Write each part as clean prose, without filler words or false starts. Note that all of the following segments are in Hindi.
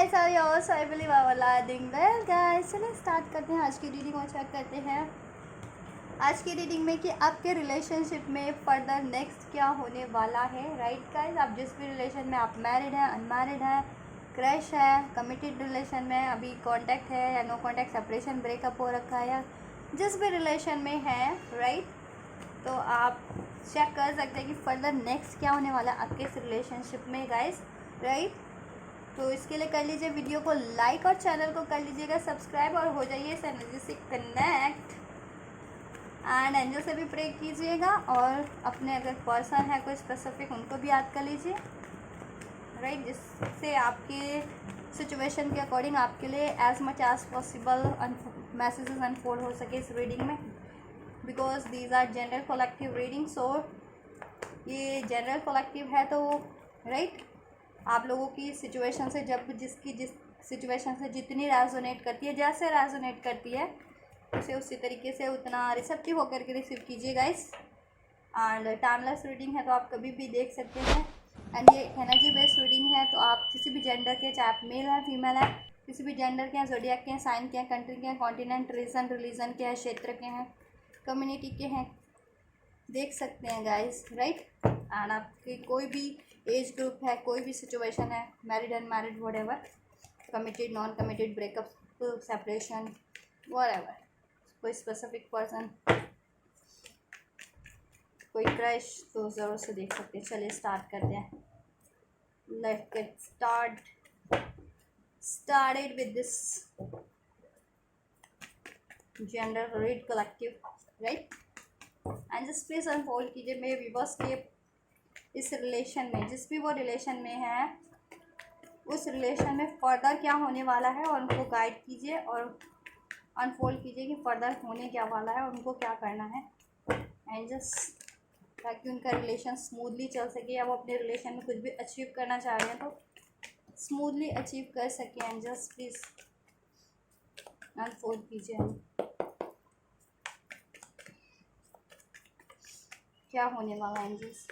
guys, how are you? So I believe I will doing well guys. चलिए स्टार्ट करते हैं आज की रीडिंग और चेक करते हैं आज की रीडिंग में कि आपके रिलेशनशिप में फर्दर नेक्स्ट क्या होने वाला है। राइट गाइस, आप जिस भी रिलेशन में आप मैरिड हैं, अनमैरिड हैं, क्रश है, कमिटेड रिलेशन में अभी कांटेक्ट है या नो कांटेक्ट, सेपरेशन, ब्रेकअप हो रखा है, या जिस भी रिलेशन में है, राइट, तो आप चेक कर सकते हैं कि फर्दर नेक्स्ट क्या होने वाला है आपके इस रिलेशनशिप में गाइस। राइट, तो इसके लिए कर लीजिए वीडियो को लाइक और चैनल को कर लीजिएगा सब्सक्राइब और हो जाइए इस एनर्जी से कनेक्ट एंड एंजल से भी प्रे कीजिएगा और अपने अगर पर्सन है कोई स्पेसिफिक उनको भी याद कर लीजिए। राइट, जिससे आपके सिचुएशन के अकॉर्डिंग आपके लिए as much as possible messages unfold हो सके इस रीडिंग में, because these are general collective reading. So ये जनरल कलेक्टिव है तो राइट, आप लोगों की सिचुएशन से जिस सिचुएशन से जितनी रेजोनेट करती है, जैसे रेजोनेट करती है उसे उसी तरीके से उतना रिसेप्टिव होकर के रिसीव कीजिए गाइस। एंड टाइमलेस रीडिंग है तो आप कभी भी देख सकते हैं एंड ये एनर्जी बेस्ड रीडिंग है तो आप किसी भी जेंडर के, चाहे आप मेल है फीमेल है, किसी भी जेंडर के हैं, ज़ोडिएक के हैं, साइन के हैं, कंट्री के हैं, कॉन्टिनेंट, रीजन, रिलीजन के हैं, क्षेत्र के हैं, कम्युनिटी के हैं, देख सकते हैं गाइस। राइट, एंड आपकी कोई भी एज ग्रुप है, कोई भी सिचुएशन है, married unmarried whatever, committed non committed, breakup, separation, whatever, कोई स्पेसिफिक पर्सन, कोई क्रश, तो ज़रूर से देख सकते हैं। चलिए स्टार्ट करते हैं। Let's get started with this gender read collective, right, and just please unfold कीजिए मेरे व्यूअर्स के इस रिलेशन में, जिस भी वो रिलेशन में है उस रिलेशन में फर्दर क्या होने वाला है और उनको गाइड कीजिए और अनफोल्ड कीजिए कि फर्दर होने क्या वाला है और उनको क्या करना है, एंड जस्ट ताकि उनका रिलेशन स्मूथली चल सके या वो अपने रिलेशन में कुछ भी अचीव करना चाह रहे हैं तो स्मूथली अचीव कर सके। एंड जस्ट प्लीज अनफोल्ड कीजिए क्या होने वाला है। एंजल्स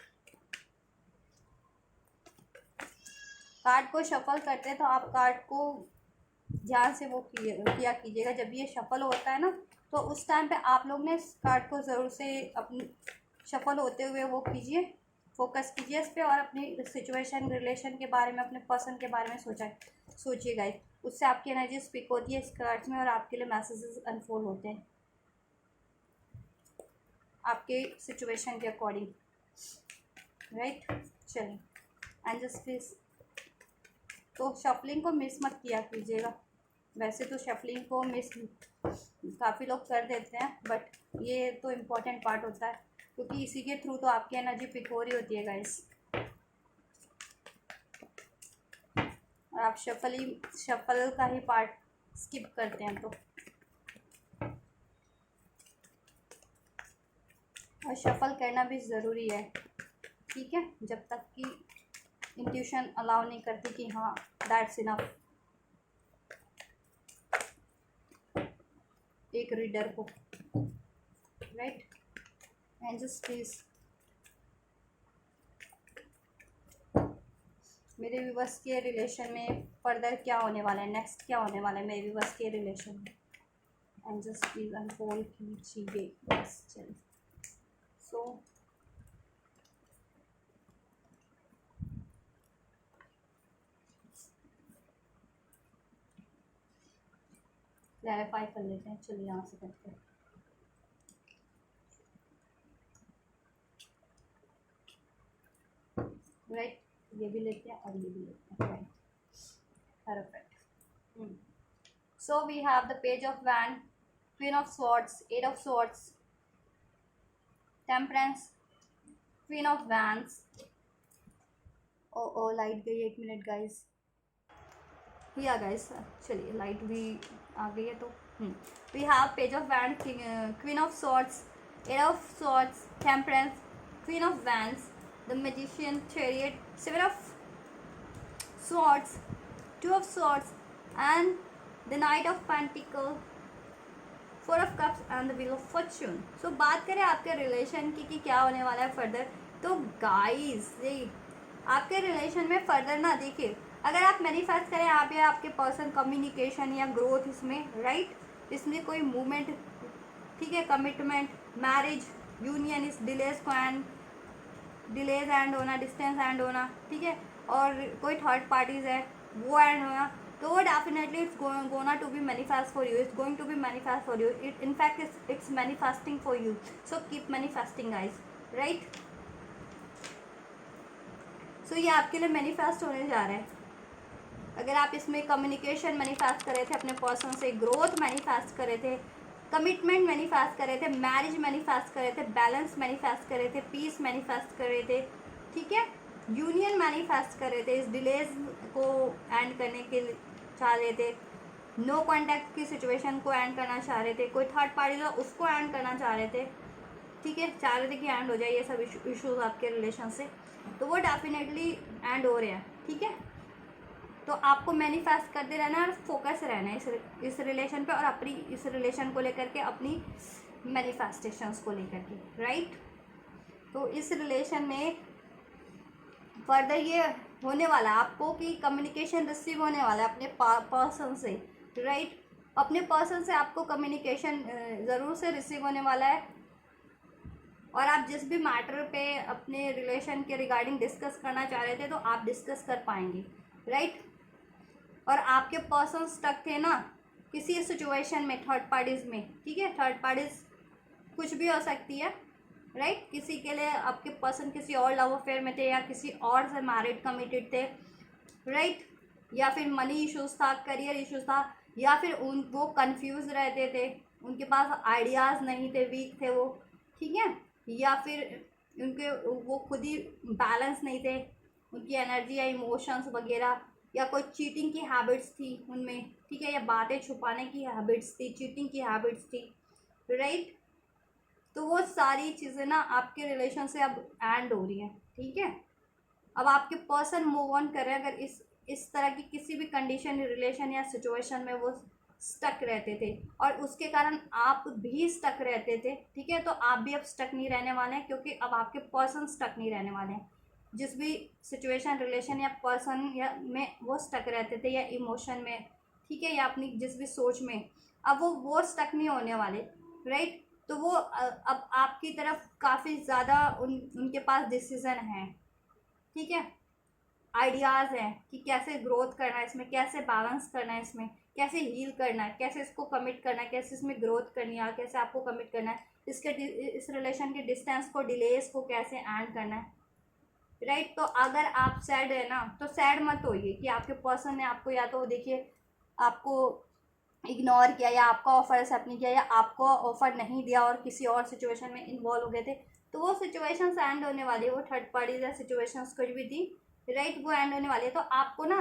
कार्ड को शफल करते हैं तो आप कार्ड को ध्यान से वो किया कीजिएगा। जब ये शफल होता है ना तो उस टाइम पे आप लोग ने इस कार्ड को ज़रूर से अपनी शफल होते हुए वो कीजिए, फोकस कीजिए इस पर और अपनी सिचुएशन, रिलेशन के बारे में, अपने पर्सन के बारे में सोचिएगा। उससे आपकी एनर्जी स्पीक होती है इस कार्ड्स में और आपके लिए मैसेजेस अनफोल्ड होते हैं आपके सिचुएशन के अकॉर्डिंग। राइट, चलिए एंड जस्ट प्लीज, तो शफलिंग को मिस मत किया कीजिएगा। वैसे तो शफलिंग को मिस काफ़ी लोग कर देते हैं बट ये तो इम्पोर्टेंट पार्ट होता है क्योंकि इसी के थ्रू तो आपकी एनर्जी पिक हो रही होती है गाइस। और आप शफल का ही पार्ट स्किप करते हैं तो, और शफल करना भी ज़रूरी है, ठीक है, जब तक कि इंट्यूशन अलाउ नहीं करती कि हाँ दैट्स इनफ एक रीडर को। राइट, एंड जस्ट प्लीज मेरे व्यूअर्स के रिलेशन में फर्दर क्या होने वाला है, नेक्स्ट क्या होने वाला है मेरे व्यूअर्स के रिलेशन में, एंड जस्ट प्लीज अनफोल्ड कीजिए। बस चलिए, सो क्लैरिफाई कर लेते हैं। चलिए यहाँ से करते हैं। राइट, ये भी लेते हैं और ये भी लेते हैं। Right, perfect. So we have the page of wand, queen of swords, eight of swords, temperance, queen of wands. ओ लाइट गई, एक मिनट गाइस, या गाइस चलिए लाइट भी आ गई है तो we have page of wand, queen of swords, eight of swords, temperance, queen of wands, the magician, chariot, seven of swords, two of swords and the knight of pentacle, four of cups and the wheel of fortune. So बात करें आपके रिलेशन की कि क्या होने वाला है फर्दर, तो गाइस आपके रिलेशन में फर्दर ना देखिए, अगर आप मैनिफेस्ट करें आप या आपके पर्सन कम्युनिकेशन या ग्रोथ इसमें, राइट, इसमें कोई मूवमेंट, ठीक है, कमिटमेंट, मैरिज, यूनियन, इस डिलेज एंड होना, डिस्टेंस एंड होना, ठीक है, और कोई थर्ड पार्टीज है वो एंड होना, तो वो definitely it's gonna to be manifest for you, it's going to be manifest for you, it in fact it's manifesting for you, so keep manifesting guys, right. So ये आपके लिए मैनिफेस्ट होने जा रहा है। अगर आप इसमें कम्युनिकेशन मैनिफेस्ट कर रहे थे अपने पर्सन से, ग्रोथ मैनिफेस्ट कर रहे थे, कमिटमेंट मैनिफेस्ट कर रहे थे, मैरिज मैनिफेस्ट कर रहे थे, बैलेंस मैनिफेस्ट कर रहे थे, पीस मैनिफेस्ट कर रहे थे, ठीक है, यूनियन मैनिफेस्ट कर रहे थे, इस डिलेज को एंड करने के चाह रहे थे, नो कॉन्टैक्ट की सिचुएशन को एंड करना चाह रहे थे, कोई थर्ड पार्टी था उसको एंड करना चाह रहे थे, ठीक है, चाह रहे थे कि एंड हो जाए ये सब इश्यूज आपके रिलेशन से, तो वो डेफिनेटली एंड हो रहे हैं, ठीक है। तो आपको मैनिफेस्ट करते रहना है और फोकस रहना है इस रिलेशन पे और अपनी इस रिलेशन को लेकर के, अपनी मैनिफेस्टेशंस को लेकर के, राइट। तो इस रिलेशन में फर्दर ये होने वाला है आपको कि कम्युनिकेशन रिसीव होने वाला है अपने पर्सन से, राइट। अपने पर्सन से आपको कम्युनिकेशन ज़रूर से रिसीव होने वाला है और आप जिस भी मैटर पे अपने रिलेशन के रिगार्डिंग डिस्कस करना चाह रहे थे तो आप डिस्कस कर पाएंगे, राइट। और आपके पर्सन स्टक थे ना किसी सिचुएशन में थर्ड पार्टीज में, ठीक है, थर्ड पार्टीज कुछ भी हो सकती है, राइट। किसी के लिए आपके पर्सन किसी और लव अफेयर में थे या किसी और से मैरिड कमिटेड थे, राइट, या फिर मनी इश्यूज था, करियर इश्यूज था, या फिर वो कंफ्यूज रहते थे, उनके पास आइडियाज़ नहीं थे, वीक थे वो, ठीक है, या फिर उनके वो खुद ही बैलेंस नहीं थे, उनकी एनर्जी या इमोशंस वगैरह, या कोई चीटिंग की हैबिट्स थी उनमें, ठीक है, या बातें छुपाने की हैबिट्स थी, चीटिंग की हैबिट्स थी, राइट। तो वो सारी चीज़ें ना आपके रिलेशन से अब एंड हो रही हैं, ठीक है। अब आपके पर्सन मूव ऑन कर रहे हैं। अगर इस तरह की किसी भी कंडीशन, रिलेशन या सिचुएशन में वो स्टक रहते थे और उसके कारण आप भी स्टक रहते थे, ठीक है, तो आप भी अब स्टक नहीं रहने वाले हैं, क्योंकि अब आपके पर्सन स्टक नहीं रहने वाले हैं। जिस भी सिचुएशन, रिलेशन या पर्सन या में वो स्टक रहते थे या इमोशन में, ठीक है, या अपनी जिस भी सोच में, अब वो स्टक नहीं होने वाले, राइट। तो वो अब आपकी तरफ काफ़ी ज़्यादा उनके पास डिसीज़न है, ठीक है, आइडियाज़ हैं कि कैसे ग्रोथ करना है इसमें, कैसे बैलेंस करना है इसमें, कैसे हील करना है, कैसे इसको कमिट करना है, कैसे इसमें ग्रोथ करनी है, कैसे आपको कमिट करना है, इस रिलेशन के डिस्टेंस को, डिलेस को कैसे एंड करना है, राइट। तो अगर आप सैड है ना तो सैड मत होइए कि आपके पर्सन ने आपको, या तो देखिए आपको इग्नोर किया, या आपका ऑफर एक्सेप्ट नहीं किया, या आपको ऑफर नहीं दिया और किसी और सिचुएशन में इन्वॉल्व हो गए थे, तो वो सिचुएशन एंड होने वाली है, वो थर्ड पार्टीज या सिचुएशंस कुछ भी थी, राइट, वो एंड होने वाली है। तो आपको ना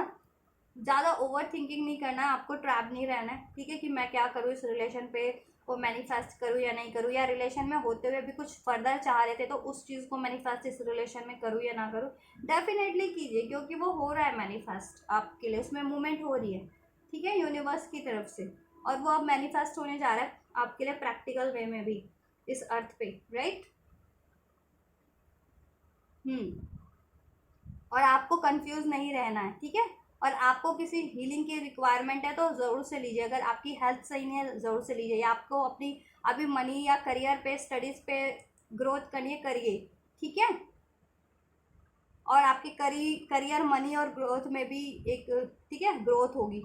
ज़्यादा ओवर थिंकिंग नहीं करना है, आपको ट्रैप नहीं रहना है, ठीक है, कि मैं क्या करूँ इस रिलेशन पे, वो मैनिफेस्ट करूँ या नहीं करूँ, या रिलेशन में होते हुए भी कुछ फर्दर चाह रहे थे तो उस चीज़ को मैनिफेस्ट इस रिलेशन में करूँ या ना करूँ। डेफिनेटली कीजिए, क्योंकि वो हो रहा है मैनिफेस्ट आपके लिए, उसमें मूवमेंट हो रही है, ठीक है, यूनिवर्स की तरफ से, और वो अब मैनिफेस्ट होने जा रहा है आपके लिए प्रैक्टिकल वे में भी इस अर्थ पे, राइट। और आपको कंफ्यूज नहीं रहना है, ठीक है। और आपको किसी हीलिंग की रिक्वायरमेंट है तो ज़रूर से लीजिए, अगर आपकी हेल्थ सही नहीं है ज़रूर से लीजिए, या आपको अपनी अभी मनी या करियर पे, स्टडीज़ पे ग्रोथ करनी है, करिए, ठीक है। और आपके करियर, मनी और ग्रोथ में भी एक, ठीक है, ग्रोथ होगी,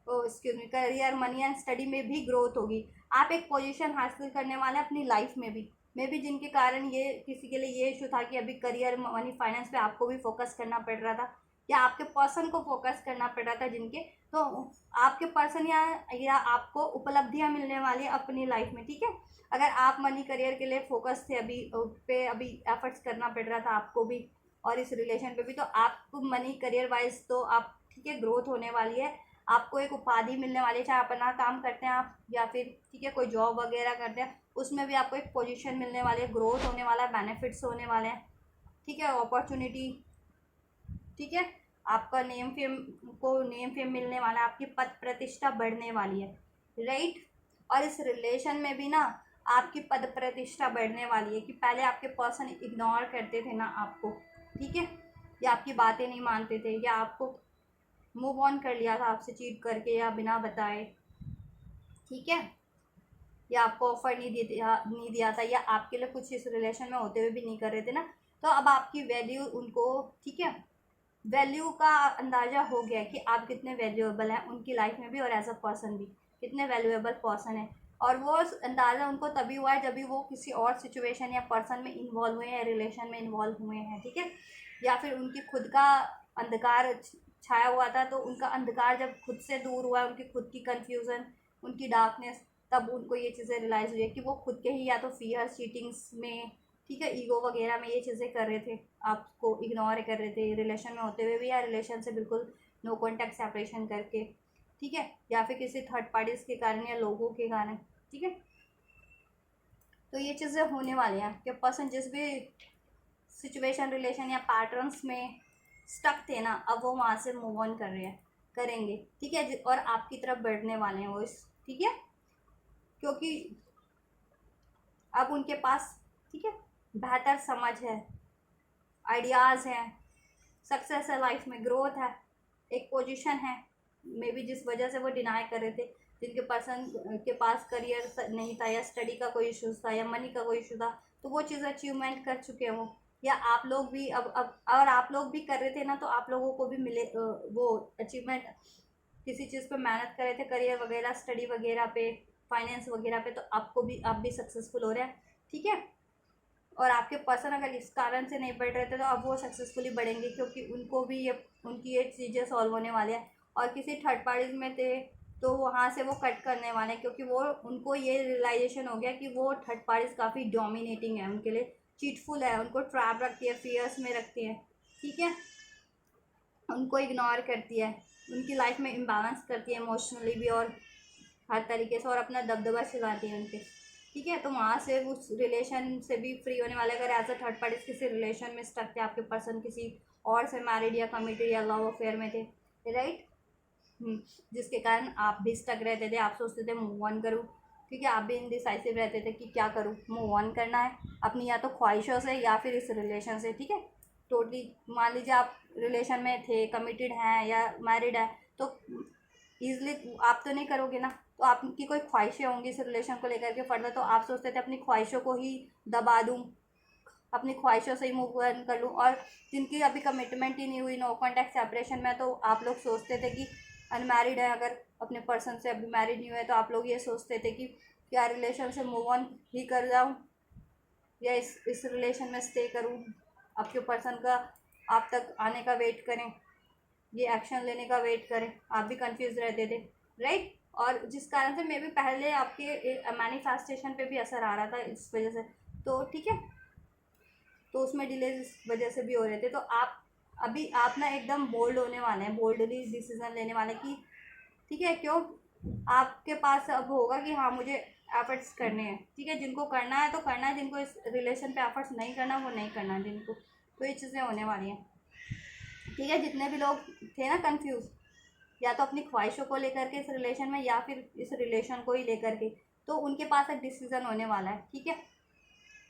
excuse me, career, money and study में भी ग्रोथ होगी। आप एक पोजीशन हासिल करने वाले हैं अपनी लाइफ में भी, जिनके कारण ये किसी के लिए ये इशू था कि अभी करियर, मनी, फाइनेंस पे आपको भी फोकस करना पड़ रहा था, या आपके पर्सन को फोकस करना पड़ रहा था जिनके, तो आपके पर्सन या आपको उपलब्धियां मिलने वाली है अपनी लाइफ में, ठीक है। अगर आप मनी, करियर के लिए फोकस थे, अभी एफर्ट्स करना पड़ रहा था आपको भी और इस रिलेशन पे भी, तो आपको मनी, करियर वाइज तो आप, ठीक है, ग्रोथ होने वाली है, आपको एक उपाधि मिलने वाली है, चाहे अपना काम करते हैं आप या फिर, ठीक है, कोई जॉब वगैरह करते हैं, उसमें भी आपको एक पोजीशन मिलने वाली है, ग्रोथ होने वाला है, बेनिफिट्स होने वाले हैं, ठीक है, अपॉर्चुनिटी, ठीक है, आपका नेम फेम मिलने वाला है, आपकी पद प्रतिष्ठा बढ़ने वाली है, राइट। और इस रिलेशन में भी ना आपकी पद प्रतिष्ठा बढ़ने वाली है, कि पहले आपके पर्सन इग्नोर करते थे ना आपको, ठीक है, या आपकी बातें नहीं मानते थे, या आपको मूव ऑन कर लिया था आपसे चीट करके या बिना बताए, ठीक है, या आपको ऑफर नहीं दिया था, या आपके लिए कुछ इस रिलेशन में होते हुए भी नहीं कर रहे थे ना, तो अब आपकी वैल्यू उनको, ठीक है, वैल्यू का अंदाज़ा हो गया कि आप कितने वैल्यूएबल हैं उनकी लाइफ में भी, और एज अ पर्सन भी कितने वैल्यूएबल पर्सन है। और वो अंदाज़ा उनको तभी हुआ है जब भी वो किसी और सिचुएशन या पर्सन में इन्वॉल्व हुए हैं, रिलेशन में इन्वॉल्व हुए हैं, ठीक है, या फिर उनकी खुद का अंधकार छाया हुआ था, तो उनका अंधकार जब खुद से दूर हुआ, उनकी खुद की कन्फ्यूज़न, उनकी डार्कनेस, तब उनको ये चीज़ें रियलाइज़ हुई है कि वो खुद के ही या तो फियर, चीटिंग्स में, ठीक है, ईगो वगैरह में ये चीज़ें कर रहे थे, आपको इग्नोर कर रहे थे रिलेशन में होते हुए भी, या रिलेशन से बिल्कुल नो कॉन्टैक्ट सेपरेशन करके, ठीक है, या फिर किसी थर्ड पार्टीज के कारण या लोगों के कारण, ठीक है। तो ये चीज़ें होने वाली हैं कि पर्सन जिस भी सिचुएशन, रिलेशन या पैटर्न्स में स्टक थे ना, अब वो वहाँ से मूव ऑन कर रहे हैं, करेंगे, ठीक है, और आपकी तरफ बढ़ने वाले हैं वो इस, ठीक है, क्योंकि अब उनके पास, ठीक है, बेहतर समझ है, आइडियाज़ हैं, सक्सेस है लाइफ में, ग्रोथ है, एक पोजीशन है, मे बी जिस वजह से वो डिनाई कर रहे थे, जिनके पर्सन के पास करियर नहीं था, या स्टडी का कोई इशूज़ था, या मनी का कोई इशू था, तो वो चीज़ अचीवमेंट कर चुके हैं वो, या आप लोग भी अब अगर आप लोग भी कर रहे थे ना, तो आप लोगों को भी मिले वो अचीवमेंट, किसी चीज़ पे मेहनत कर रहे थे, करियर वगैरह, स्टडी वगैरह पे, फाइनेंस वगैरह पे, तो आपको भी, आप भी सक्सेसफुल हो रहे हैं, ठीक है। और आपके पर्सन अगर इस कारण से नहीं बढ़ रहे थे, तो अब वो सक्सेसफुली बढ़ेंगे, क्योंकि उनको भी ये, उनकी ये चीज़ें सॉल्व होने वाले हैं। और किसी थर्ड पार्टीज में थे तो वहाँ से वो कट करने वाले हैं, क्योंकि वो, उनको ये रियलाइजेशन हो गया कि वो थर्ड पार्टीज काफ़ी डोमिनेटिंग है उनके लिए, चीटफुल है, उनको ट्रैप रखती है, फियर्स में रखती है, ठीक है, उनको इग्नोर करती है, उनकी लाइफ में इम्बैलेंस करती है इमोशनली भी और हर तरीके से, और अपना दबदबा चलाती है उनके, ठीक है। तो वहाँ से उस रिलेशन से भी फ्री होने वाले, अगर एज अ थर्ड पार्टी किसी रिलेशन में स्टक थे, आपके पर्सन किसी और से मैरिड या कमिटेड या लव अफेयर में थे, राइट, जिसके कारण आप भी स्टक रहते थे, आप सोचते थे मूव ऑन करूँ, ठीक है, आप भी इनडिसाइसिव रहते थे कि क्या करूँ, मूव ऑन करना है अपनी या तो ख्वाहिशों से या फिर इस रिलेशन से, ठीक है, टोटली। मान लीजिए आप रिलेशन में थे, कमिटेड हैं या मैरिड है, तो ईजिली आप तो नहीं करोगे ना, तो आपकी कोई ख्वाहिशें होंगी इस रिलेशन को लेकर के फर्दर, तो आप सोचते थे अपनी ख्वाहिशों को ही दबा दूँ, अपनी ख्वाहिशों से ही मूव ऑन कर लूँ। और जिनकी अभी कमिटमेंट ही नहीं हुई, नो कॉन्टैक्ट सेपरेशन में, तो आप लोग सोचते थे कि अनमैरिड है, अगर अपने पर्सन से अभी मैरिड नहीं हुए, तो आप लोग ये सोचते थे कि क्या रिलेशन से मूव ऑन ही कर जाऊँ, या इस रिलेशन में स्टे करूँ, आपके पर्सन का आप तक आने का वेट करें, ये एक्शन लेने का वेट करें, आप भी कंफ्यूज रहते थे, राइट। और जिस कारण से मे भी पहले आपके मैनिफेस्टेशन पे भी असर आ रहा था इस वजह से, तो ठीक है, तो उसमें डिले इस वजह से भी हो रहे थे। तो आप अभी, आप ना एकदम बोल्ड होने वाले हैं, बोल्डली डिसीजन लेने वाले कि, ठीक है, क्यों, आपके पास अब होगा कि हाँ मुझे एफर्ट्स करने हैं, ठीक है, जिनको करना है तो करना है, जिनको इस रिलेशन पे एफर्ट्स नहीं करना वो नहीं करना है जिनको, तो ये चीज़ें होने वाली हैं, ठीक है। जितने भी लोग थे ना कंफ्यूज, या तो अपनी ख्वाहिशों को लेकर के इस रिलेशन में, या फिर इस रिलेशन को ही लेकर के, तो उनके पास एक डिसीज़न होने वाला है, ठीक है,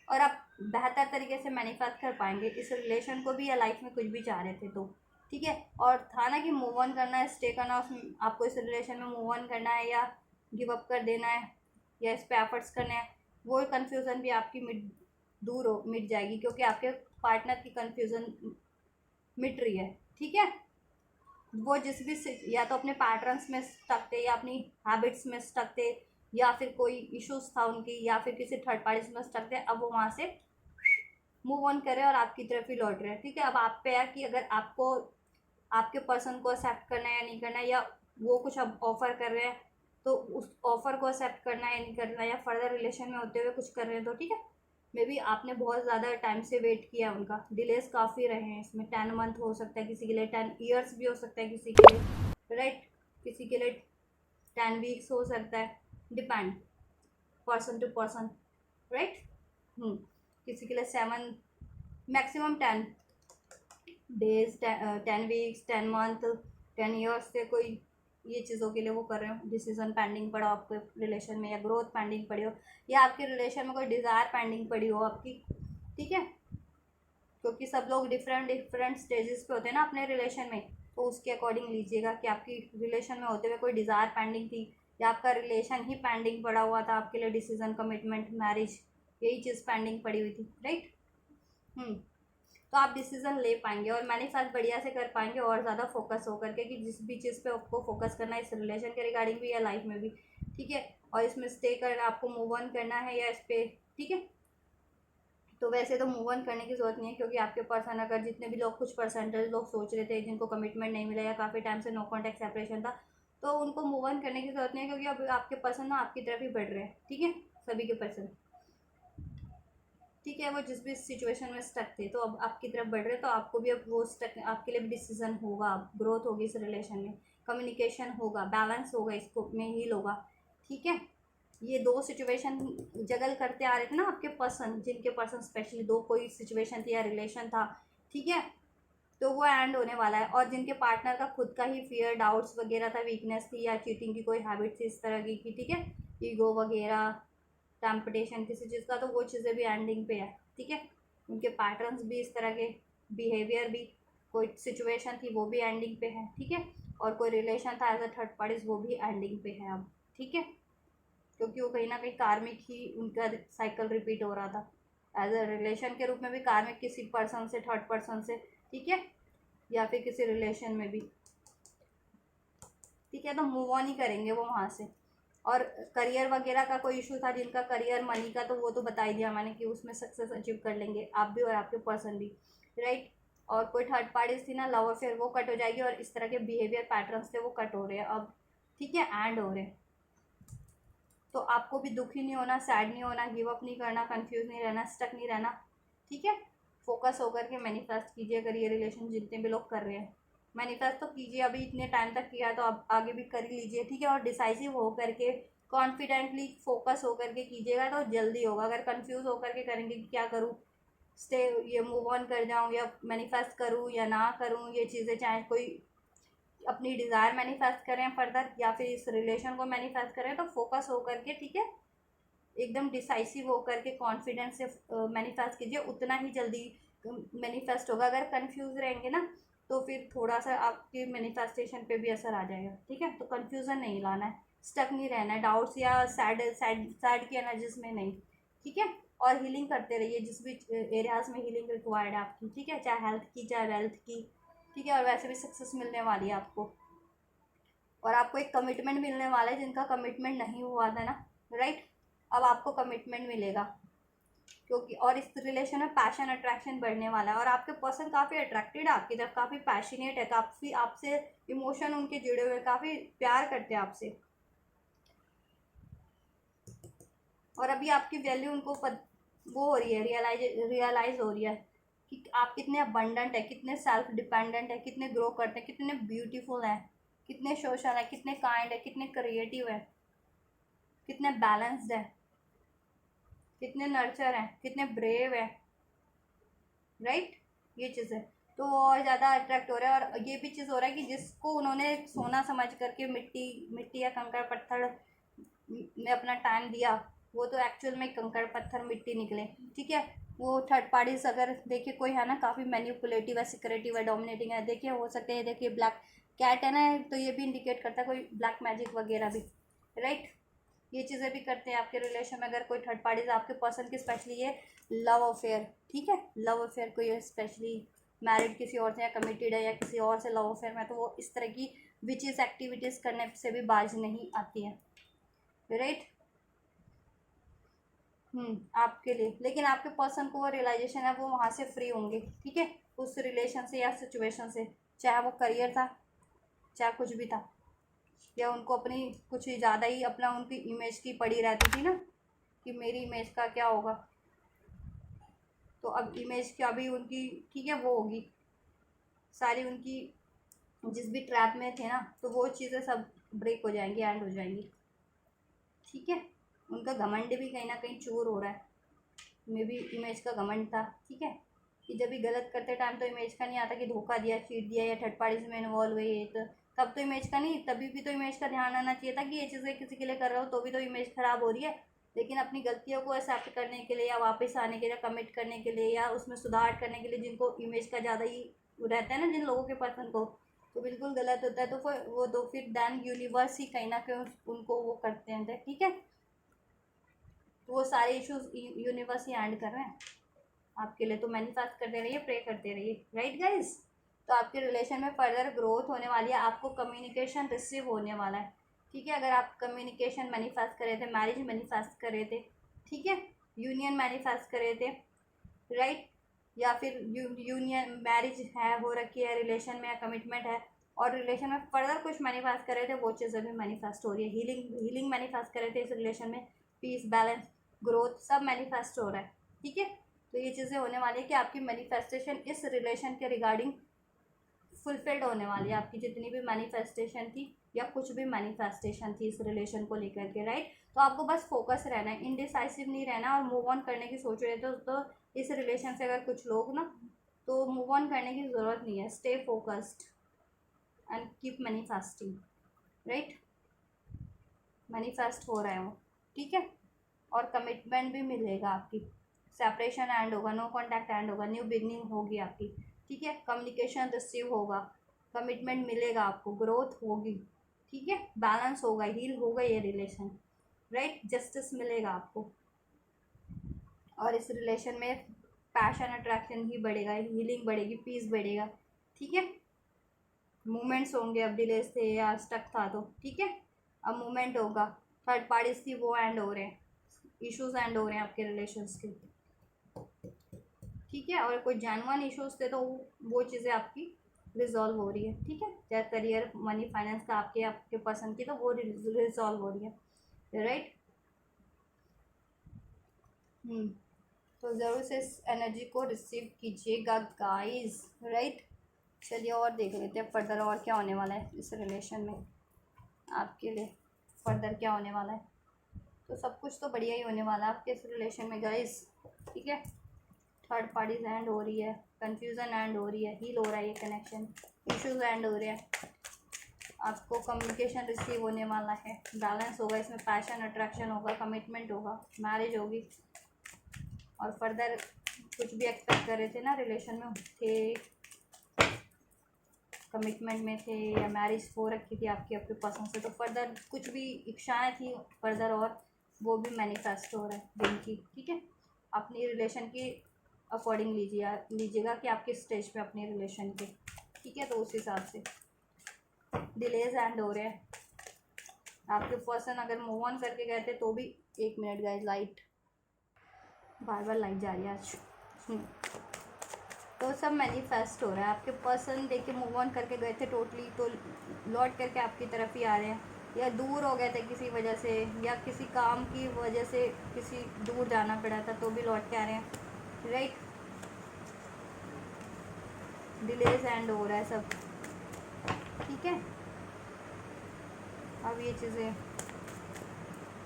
और आप बेहतर तरीके से मैनिफेस्ट कर पाएंगे इस रिलेशन को भी, या लाइफ में कुछ भी चाह रहे थे तो, ठीक है। और था ना कि मूव ऑन करना है, स्टे करना, उसमें आपको इस रिलेशन में मूव ऑन करना है या गिव अप कर देना है, या इस पे एफर्ट्स करने हैं, वो कन्फ्यूज़न भी आपकी मिट जाएगी, क्योंकि आपके पार्टनर की कन्फ्यूज़न मिट रही है, ठीक है। वो जिस भी या तो अपने पैटर्न्स में स्टक थे, या अपनी हैबिट्स में स्टक थे, या फिर कोई इश्यूज था उनकी, या फिर किसी थर्ड पार्टी में स्टक थे, अब वो वहाँ से मूव ऑन करे और आपकी तरफ ही लौट रहे हैं, ठीक है। अब आप पे है कि अगर आपको आपके पर्सन को एक्सेप्ट करना है या नहीं करना है, या वो कुछ अब ऑफ़र कर रहे हैं तो उस ऑफ़र को एक्सेप्ट करना है या नहीं करना है, या फर्दर रिलेशन में होते हुए कुछ कर रहे हैं, तो ठीक है। मे बी आपने बहुत ज़्यादा टाइम से वेट किया, उनका डिलेस काफ़ी रहे हैं इसमें, 10 मंथ हो सकता है किसी के लिए, 10 ईयर्स भी हो सकता है किसी के लिए, राइट, किसी के लिए 10 वीक्स हो सकता है, depend person to person, right. किसी के लिए 7, maximum 10 days, 10 weeks, 10 month, 10 years से कोई ये चीज़ों के लिए वो कर रहे हो, डिसीजन पेंडिंग पड़ा हो आपके रिलेशन में, या ग्रोथ पेंडिंग पड़ी हो, या आपके रिलेशन में कोई डिज़ायर पेंडिंग पड़ी हो आपकी, ठीक है। क्योंकि सब लोग डिफरेंट डिफरेंट स्टेजेस पे होते हैं ना अपने रिलेशन में, तो उसके अकॉर्डिंग लीजिएगा कि आपकी रिलेशन में होते हुए कोई डिज़ायर पेंडिंग थी या आपका रिलेशन ही पेंडिंग पड़ा हुआ था आपके लिए, डिसीजन, कमिटमेंट, मैरिज, यही चीज़ पेंडिंग पड़ी हुई थी, राइट। तो आप डिसीजन ले पाएंगे और मैनिफेस्ट बढ़िया से कर पाएंगे और ज़्यादा फोकस होकर के कि जिस भी चीज़ पे आपको फोकस करना है इस रिलेशन के रिगार्डिंग भी या लाइफ में भी, ठीक है। और इसमें स्टे करना, आपको मूव ऑन करना है या इस पर, ठीक है। तो वैसे तो मूव ऑन करने की ज़रूरत नहीं है, क्योंकि आपके पर्सन, अगर जितने भी लोग, कुछ परसेंटेज लोग सोच रहे थे जिनको कमिटमेंट नहीं मिला या काफ़ी टाइम से नो कॉन्टैक्ट सेपरेशन था, तो उनको मूव ऑन करने की ज़रूरत नहीं है, क्योंकि अब आपके पर्सन ना आपकी तरफ ही बढ़ रहे हैं, ठीक है, सभी के पर्सन, ठीक है। वो जिस भी सिचुएशन में स्टक थे तो अब आपकी तरफ बढ़ रहे, तो आपको भी अब वो स्टक, आपके लिए भी डिसीजन होगा, ग्रोथ होगी इस रिलेशन में, कम्युनिकेशन होगा, बैलेंस होगा, इसको में हील होगा, ठीक है। ये दो सिचुएशन जगल करते आ रहे थे ना आपके पर्सन, जिनके पर्सन स्पेशली दो कोई सिचुएशन थी या रिलेशन था, ठीक है, तो वो एंड होने वाला है। और जिनके पार्टनर का खुद का ही फियर, डाउट्स वगैरह था, वीकनेस थी या चीटिंग की कोई हैबिट थी इस तरह की, ठीक है, ईगो वगैरह, टेम्पटेशन किसी चीज़ का, तो वो चीज़ें भी एंडिंग पे है, ठीक है। उनके पैटर्न्स भी, इस तरह के बिहेवियर भी, कोई सिचुएशन थी वो भी एंडिंग पे है, ठीक है। और कोई रिलेशन था एज अ थर्ड पार्टीज, वो भी एंडिंग पे है अब, ठीक है, क्योंकि वो कहीं ना कहीं कार्मिक ही उनका साइकिल रिपीट हो रहा था, एज अ रिलेशन के रूप में भी कार्मिक, किसी पर्सन से, थर्ड पर्सन से, ठीक है, या फिर किसी रिलेशन में भी, ठीक है। तो मूव ऑन ही करेंगे वो वहाँ से। और करियर वगैरह का कोई इशू था, जिनका करियर, मनी का, तो वो तो बता ही दिया मैंने कि उसमें सक्सेस अचीव कर लेंगे आप भी और आपके पर्सन भी, राइट। और कोई थर्ड पार्टीज थी ना, लव अफेयर, वो कट हो जाएगी और इस तरह के बिहेवियर पैटर्न्स थे वो कट हो रहे हैं अब, ठीक है, एंड हो रहे हैं। तो आपको भी दुखी नहीं होना, सैड नहीं होना, गिव अप नहीं करना, कंफ्यूज नहीं रहना, स्टक नहीं रहना, ठीक है। फोकस होकर के मैनिफेस्ट कीजिए, अगर ये रिलेशन जितने भी लोग कर रहे हैं, मैनिफेस्ट तो कीजिए, अभी इतने टाइम तक किया है तो आप आगे भी कर ही लीजिए, ठीक है। और डिसाइसिव हो करके, कॉन्फिडेंटली फोकस होकर के कीजिएगा तो जल्दी होगा। अगर कंफ्यूज होकर के करेंगे कि क्या करूँ, स्टे, ये मूव ऑन कर जाऊँ या मैनिफेस्ट करूँ या ना करूँ, ये चीज़ें, चाहे कोई अपनी डिज़ायर मैनिफेस्ट करें फर्दर या फिर इस रिलेशन को मैनिफेस्ट करें, तो फोकस होकर के, ठीक है, एकदम डिसाइसिव होकर के कॉन्फिडेंस से मैनिफेस्ट कीजिए, उतना ही जल्दी मैनिफेस्ट होगा। अगर कंफ्यूज रहेंगे ना तो फिर थोड़ा सा आपके मैनिफेस्टेशन पे भी असर आ जाएगा, ठीक है। तो कंफ्यूजन नहीं लाना है, स्टक नहीं रहना है, डाउट्स या सैड सैड सैड की एनर्जीज में नहीं, ठीक है। और हीलिंग करते रहिए जिस भी एरियाज में हीलिंग रिक्वायर्ड है आपकी, ठीक है, चाहे हेल्थ की, चाहे वेल्थ की, ठीक है। और वैसे भी सक्सेस मिलने वाली है आपको, और आपको एक कमिटमेंट मिलने वाला है, जिनका कमिटमेंट नहीं हुआ था ना, राइट, अब आपको कमिटमेंट मिलेगा, क्योंकि और इस रिलेशन में पैशन, अट्रैक्शन बढ़ने वाला है। और आपके पर्सन काफ़ी अट्रैक्टेड है आपकी तरफ, काफ़ी पैशनेट है, काफ़ी आपसे इमोशन उनके जुड़े हुए, काफ़ी प्यार करते हैं आपसे। और अभी आपकी वैल्यू उनको वो हो रही है, रियलाइज हो रही है कि आप कितने अबंडेंट है, कितने सेल्फ डिपेंडेंट है, कितने ग्रो करते हैं, कितने ब्यूटीफुल हैं, कितने सोशल है, कितने काइंड है, कितने क्रिएटिव है, कितने बैलेंस्ड है, कितने नर्चर हैं, कितने ब्रेव है, राइट। ये चीज़ है, तो वो और ज़्यादा अट्रैक्ट हो रहा है। और ये भी चीज़ हो रहा है कि जिसको उन्होंने सोना समझ करके मिट्टी मिट्टी या कंकड़ पत्थर में अपना टाइम दिया, वो तो एक्चुअल में कंकड़ पत्थर मिट्टी निकले, ठीक है। वो थर्ड पार्टीज अगर देखिए कोई है ना, काफ़ी मैन्युपुलेटिव है, सिक्रेटिव है, डोमिनेटिंग है, देखिए हो सकते हैं, देखिए ब्लैक कैट है ना, तो ये भी इंडिकेट करता है कोई ब्लैक मैजिक वगैरह भी, राइट। ये चीज़ें भी करते हैं आपके रिलेशन में, अगर कोई थर्ड पार्टीज आपके पर्सन की, स्पेशली ये लव अफेयर, ठीक है, लव अफेयर कोई स्पेशली मैरिड किसी और से या कमिटेड है या किसी और से लव अफेयर में, तो वो इस तरह की विचेस एक्टिविटीज़ करने से भी बाज नहीं आती है, राइट। आपके लिए, लेकिन आपके पर्सन को वो रियलाइजेशन है, वो वहाँ से फ्री होंगे, ठीक है, उस रिलेशन से या सिचुएशन से, चाहे वो करियर था, चाहे कुछ भी था, या उनको अपनी कुछ ज़्यादा ही अपना उनकी इमेज की पड़ी रहती थी ना, कि मेरी इमेज का क्या होगा, तो अब इमेज क्या भी उनकी, ठीक है, वो होगी सारी उनकी, जिस भी ट्रैप में थे ना, तो वो चीज़ें सब ब्रेक हो जाएंगी, एंड हो जाएंगी, ठीक है। उनका घमंड भी कहीं ना कहीं चूर हो रहा है, मे भी इमेज का घमंड था, ठीक है, कि जब भी गलत करते टाइम तो इमेज का नहीं आता कि धोखा दिया, चीट दिया या थर्ड पार्टीज में इन्वॉल्व हुए, तो तब तो इमेज का नहीं, तभी भी तो इमेज का ध्यान आना चाहिए था कि ये चीज़ें किसी के लिए कर रहा हो तो भी तो इमेज ख़राब हो रही है। लेकिन अपनी गलतियों को एक्सेप्ट करने के लिए या वापस आने के लिए, कमिट करने के लिए या उसमें सुधार करने के लिए, जिनको इमेज का ज़्यादा ही रहता है ना, जिन लोगों के पर्सन को, तो बिल्कुल गलत होता है। तो फिर दैन यूनिवर्स ही कहीं ना कहीं उनको वो करते हैं, ठीक है। तो वो सारे इश्यूज यूनिवर्स ही एंड कर रहे हैं आपके लिए। तो मैनिफेस्ट करते रहिए, प्रे करते रहिए, राइट गाइज। तो आपके रिलेशन में फर्दर ग्रोथ होने वाली है, आपको कम्युनिकेशन रिसीव होने वाला है, ठीक है। अगर आप कम्युनिकेशन मैनिफेस्ट कर रहे थे, मैरिज मैनिफेस्ट कर रहे थे, ठीक है, यूनियन मैनिफेस्ट कर रहे थे, राइट, या फिर यूनियन मैरिज है, हो रखी है, रिलेशन में कमिटमेंट है, और रिलेशन में फर्दर कुछ मैनिफेस्ट कर रहे थे, वो चीज़ें भी मैनिफेस्ट हो रही है। हीलिंग मैनिफेस्ट कर रहे थे इस रिलेशन में, पीस, बैलेंस, ग्रोथ, सब मैनिफेस्ट हो रहा है, ठीक है। तो ये चीज़ें होने वाली है कि आपकी मैनिफेस्टेशन इस रिलेशन के रिगार्डिंग फुलफिल्ड होने वाली है। आपकी जितनी भी मैनिफेस्टेशन थी या कुछ भी मैनिफेस्टेशन थी इस रिलेशन को लेकर के, राइट। तो आपको बस फोकस रहना है, इनडिसाइसिव नहीं रहना, और मूव ऑन करने की सोच रहे तो इस रिलेशन से अगर कुछ लोग ना, तो मूव ऑन करने की ज़रूरत नहीं है। Stay focused and keep manifesting, right. Manifest हो रहा है वो, ठीक है। और कमिटमेंट भी मिलेगा आपकी, सेपरेशन एंड होगा, नो कॉन्टैक्ट एंड होगा, न्यू बिगनिंग होगी आपकी, ठीक है। कम्युनिकेशन रिसीव होगा, कमिटमेंट मिलेगा आपको, ग्रोथ होगी, ठीक है। बैलेंस होगा, हील होगा ये रिलेशन, राइट। जस्टिस मिलेगा आपको, और इस रिलेशन में पैशन, अट्रैक्शन ही बढ़ेगा, हीलिंग बढ़ेगी, पीस बढ़ेगा, ठीक है। मूवमेंट्स होंगे, अब डिलेस थे या स्टक था तो, ठीक है, अब मूवमेंट होगा। थर्ड पार्टीज थी वो एंड हो रहे हैं, इश्यूज एंड हो रहे हैं आपके रिलेशंस के, ठीक है। और कोई जेन्युइन इश्यूज थे तो वो चीज़ें आपकी रिजॉल्व हो रही है, ठीक है। चाहे करियर, मनी, फाइनेंस का आपके पसंद की, तो वो रिजॉल्व हो रही है, राइट। तो ज़रूर से इस एनर्जी को रिसीव कीजिएगा गाइस, राइट। चलिए और देख लेते हैं फर्दर और क्या होने वाला है इस रिलेशन में आपके लिए, फर्दर क्या होने वाला है। तो सब कुछ तो बढ़िया ही होने वाला है आपके इस रिलेशन में गाइस, ठीक है। थर्ड पार्टीज एंड हो रही है, कंफ्यूजन एंड हो रही है, हील हो रहा है ये कनेक्शन, इश्यूज एंड हो रहे हैं, आपको कम्युनिकेशन रिसीव होने वाला है, बैलेंस होगा, इसमें पैशन, अट्रैक्शन होगा, कमिटमेंट होगा, मैरिज होगी। और फर्दर कुछ भी एक्सपेक्ट कर रहे थे ना, रिलेशन में थे, कमिटमेंट में थे, या मैरिज हो रखी थी आपकी अपनी पसंद से, तो फर्दर कुछ भी इच्छाएं थी फर्दर, और वो भी मैनिफेस्ट हो रहा है दिन की, ठीक है। अपनी रिलेशन की अकॉर्डिंग लीजिएगा कि आप किस स्टेज पे अपने रिलेशन के, ठीक है। तो उस हिसाब से डिलेज एंड हो रहे हैं आपके पर्सन, अगर मूव ऑन करके गए थे तो भी। एक मिनट गाइस, लाइट बार बार लाइट जा रही है आज। तो सब मैनिफेस्ट हो रहा है, आपके पर्सन देखिए मूव ऑन करके गए थे टोटली, तो लौट करके आपकी तरफ ही आ रहे हैं, या दूर हो गए थे किसी वजह से, या किसी काम की वजह से किसी दूर जाना पड़ा था तो भी लौट के आ रहे हैं, राइट। डिलेज एंड हो रहा है सब, ठीक है। अब ये चीज़ें,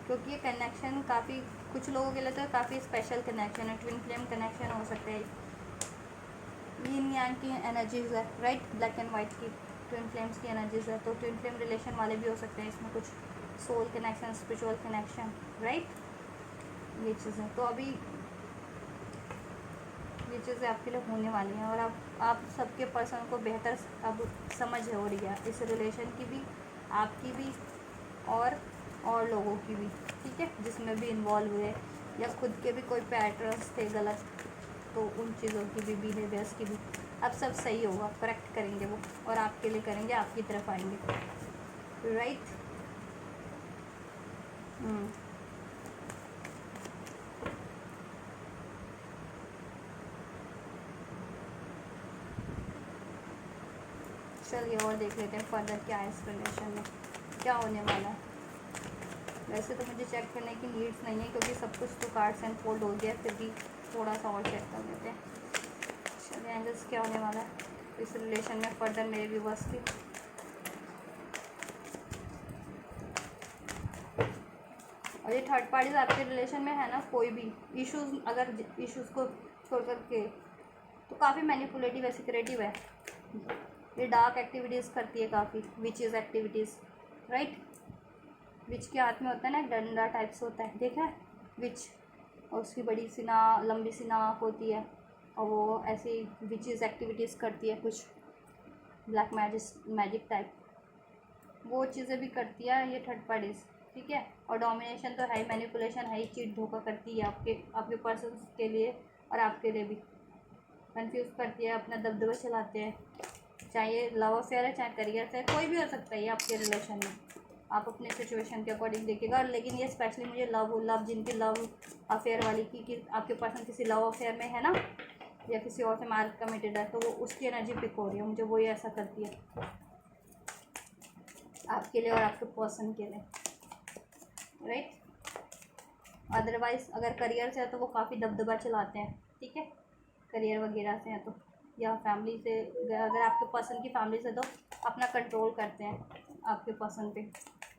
क्योंकि ये कनेक्शन काफ़ी कुछ लोगों के लिए तो काफ़ी स्पेशल कनेक्शन है, ट्विन फ्लेम कनेक्शन हो सकता है, यिन यांग की एनर्जीज है, राइट, ब्लैक एंड वाइट की ट्विन फ्लेम्स की एनर्जीज है। तो ट्विन फ्लेम रिलेशन वाले भी हो सकते हैं इसमें, कुछ soul connection, spiritual connection, right, ये चीज़ें। तो अभी ये चीज़ें आपके लिए होने वाली हैं, और आप सबके पर्सन को बेहतर अब समझ हो रही है इस रिलेशन की भी, आपकी भी, और लोगों की भी, ठीक है, जिसमें भी इन्वॉल्व हुए, या खुद के भी कोई पैटर्न्स थे गलत, तो उन चीज़ों की भी, बिहेवियर्स की भी अब सब सही होगा, करेक्ट करेंगे वो, और आपके लिए करेंगे, आपकी तरफ आएंगे, राइट। चलिए और देख लेते हैं फर्दर क्या है इस रिलेशन में, क्या होने वाला है। वैसे तो मुझे चेक करने की नीड्स नहीं है, क्योंकि सब कुछ तो कार्ड्स एंड फोल्ड हो गया, फिर भी थोड़ा सा और चेक कर लेते हैं। चलिए एंजल्स क्या होने वाला है इस रिलेशन में फर्दर मेरे व्यूवर्स की। और ये थर्ड पार्टीज आपके रिलेशन में है ना, कोई भी इश्यूज, अगर इश्यूज़ को छोड़ कर के, तो काफ़ी मैनिपुलेटिव है, सिक्रेटिव है, ये डार्क एक्टिविटीज़ करती है काफ़ी, विचेस एक्टिविटीज़, राइट। विच के हाथ में होता है ना एक डंडा टाइप्स होता है, देखा है विच, और उसकी बड़ी सी लंबी सी नाक होती है, और वो ऐसी विचेस एक्टिविटीज़ करती है कुछ, ब्लैक मैजिक टाइप, वो चीज़ें भी करती है ये थर्ड पार्टीज, ठीक है। और डोमिनेशन तो है ही, मैनिपुलेशन है ही, चीट धोखा करती है आपके पर्सन के लिए और आपके लिए भी, कंफ्यूज करती है, अपना दबदबा चलाते हैं, चाहे लव अफेयर है चाहे करियर से, कोई भी हो सकता है ये आपके रिलेशन में, आप अपने सिचुएशन के अकॉर्डिंग देखिएगा। लेकिन ये स्पेशली मुझे लव जिनकी लव अफेयर वाली की आपके पर्सन किसी लव अफेयर में है ना, या किसी और से मैरिज कमिटेड है, तो वो उसकी एनर्जी पिक हो रही है मुझे, वो ये ऐसा करती है आपके लिए और आपके पर्सन के लिए, राइट। अदरवाइज़ अगर करियर से है तो वो काफ़ी दबदबा चलाते हैं, ठीक है, करियर वगैरह से है तो, या फैमिली से, अगर आपके पर्सन की फैमिली से तो अपना कंट्रोल करते हैं आपके पर्सन पे,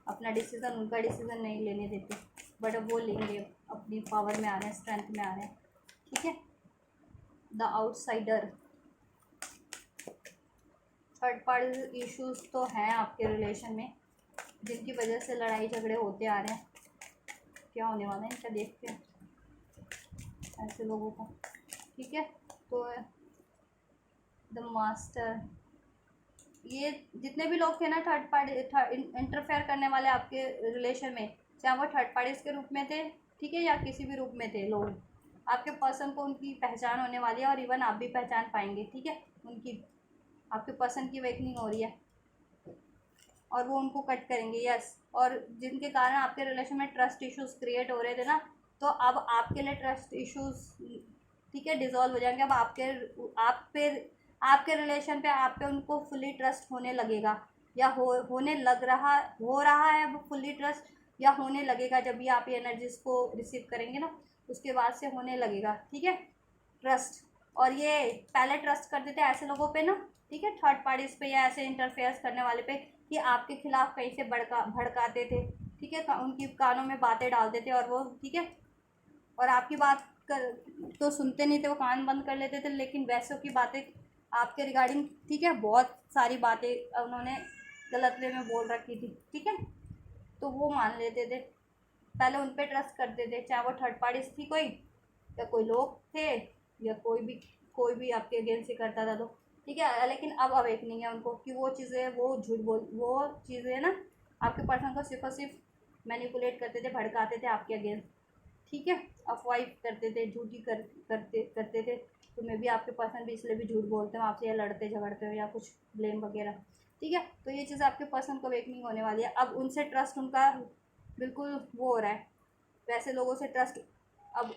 अपना डिसीज़न उनका डिसीज़न नहीं लेने देते, बट अब वो लेंगे, अपनी पावर में आ रहे हैं, स्ट्रेंथ में आ रहे हैं, ठीक है। The outsider, third party issues तो हैं आपके रिलेशन में, जिनकी वजह से लड़ाई झगड़े होते आ रहे हैं, क्या होने वाला है इनका देखते हैं ऐसे लोगों को, ठीक है। तो द मास्टर, ये जितने भी लोग थे ना थर्ड पार्टी इंटरफेयर करने वाले आपके रिलेशन में, चाहे वो थर्ड पार्टीज के रूप में थे, ठीक है, या किसी भी रूप में थे लोग, आपके पर्सन को उनकी पहचान होने वाली है, और इवन आप भी पहचान पाएंगे, ठीक है, उनकी, आपके पर्सन की वेकनिंग हो रही है और वो उनको कट करेंगे, यस। और जिनके कारण आपके रिलेशन में ट्रस्ट इश्यूज क्रिएट हो रहे थे ना, तो अब आपके लिए ट्रस्ट इश्यूज, ठीक है, डिजॉल्व हो जाएंगे। अब आपके रिलेशन पे, आप पे उनको फुली ट्रस्ट होने लगेगा, या होने लग रहा हो रहा है अब फुली ट्रस्ट, या होने लगेगा जब भी आप ये एनर्जीज को रिसीव करेंगे ना, उसके बाद से होने लगेगा, ठीक है, ट्रस्ट। और ये पहले ट्रस्ट करते थे ऐसे लोगों पे ना, ठीक है, थर्ड पार्टीज पे या ऐसे इंटरफेयर्स करने वाले पे, कि आपके खिलाफ कहीं से भड़काते थे, ठीक है, उनकी कानों में बातें डालते थे, और वो, ठीक है, और आपकी बात कर तो सुनते नहीं थे, वो कान बंद कर लेते थे, लेकिन वैसों की बातें आपके रिगार्डिंग, ठीक है, बहुत सारी बातें उन्होंने गलत वे में बोल रखी थी, ठीक है, तो वो मान लेते थे, पहले उन पर ट्रस्ट करते थे, चाहे वो थर्ड पार्टीज थी कोई, या कोई लोग थे, या कोई भी आपके अगेंस्ट ही करता था, तो ठीक है। लेकिन अब अवेकनिंग है उनको कि वो चीज़ें, वो चीज़ें ना आपके पर्सन को सिर्फ और सिर्फ मैनिपुलेट करते थे, भड़काते थे आपके अगेंस्ट, ठीक है, अफवाह करते थे, झूठी करते थे, तो मे भी आपके पर्सन भी इसलिए भी झूठ बोलते हो आपसे, या लड़ते झगड़ते हो, या कुछ ब्लेम वगैरह, ठीक है। तो ये चीज़ आपके पर्सन को अवेकनिंग होने वाली है, अब उनसे ट्रस्ट उनका बिल्कुल वो हो रहा है, वैसे लोगों से ट्रस्ट अब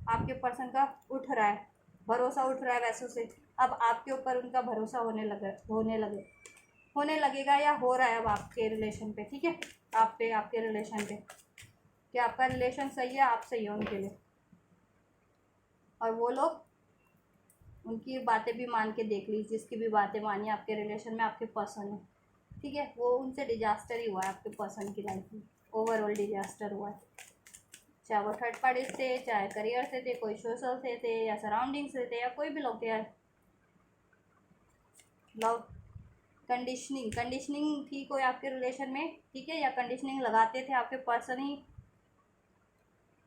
आपके पर्सन का उठ रहा है, भरोसा उठ रहा है वैसों से, अब आपके ऊपर उनका भरोसा होने लगेगा, या हो रहा है अब आपके रिलेशन पे, ठीक है, आप पे, आपके रिलेशन पे, कि आपका रिलेशन सही है, आप सही हो उनके लिए, और वो लोग उनकी बातें भी मान के देख लीजिए, जिसकी भी बातें मानी आपके रिलेशन में आपके पर्सन है, ठीक है, वो उनसे डिजास्टर ही हुआ है आपके पर्सन की लाइफ में, ओवरऑल डिजास्टर हुआ है, चाहे वो थर्ड पार्टी से, चाहे करियर से थे, कोई सोशल से थे, या सराउंडिंग से थे, या कोई भी लोग थे यार। लव कंडीशनिंग थी कोई आपके रिलेशन में, ठीक है, या कंडीशनिंग लगाते थे आपके पर्सन ही,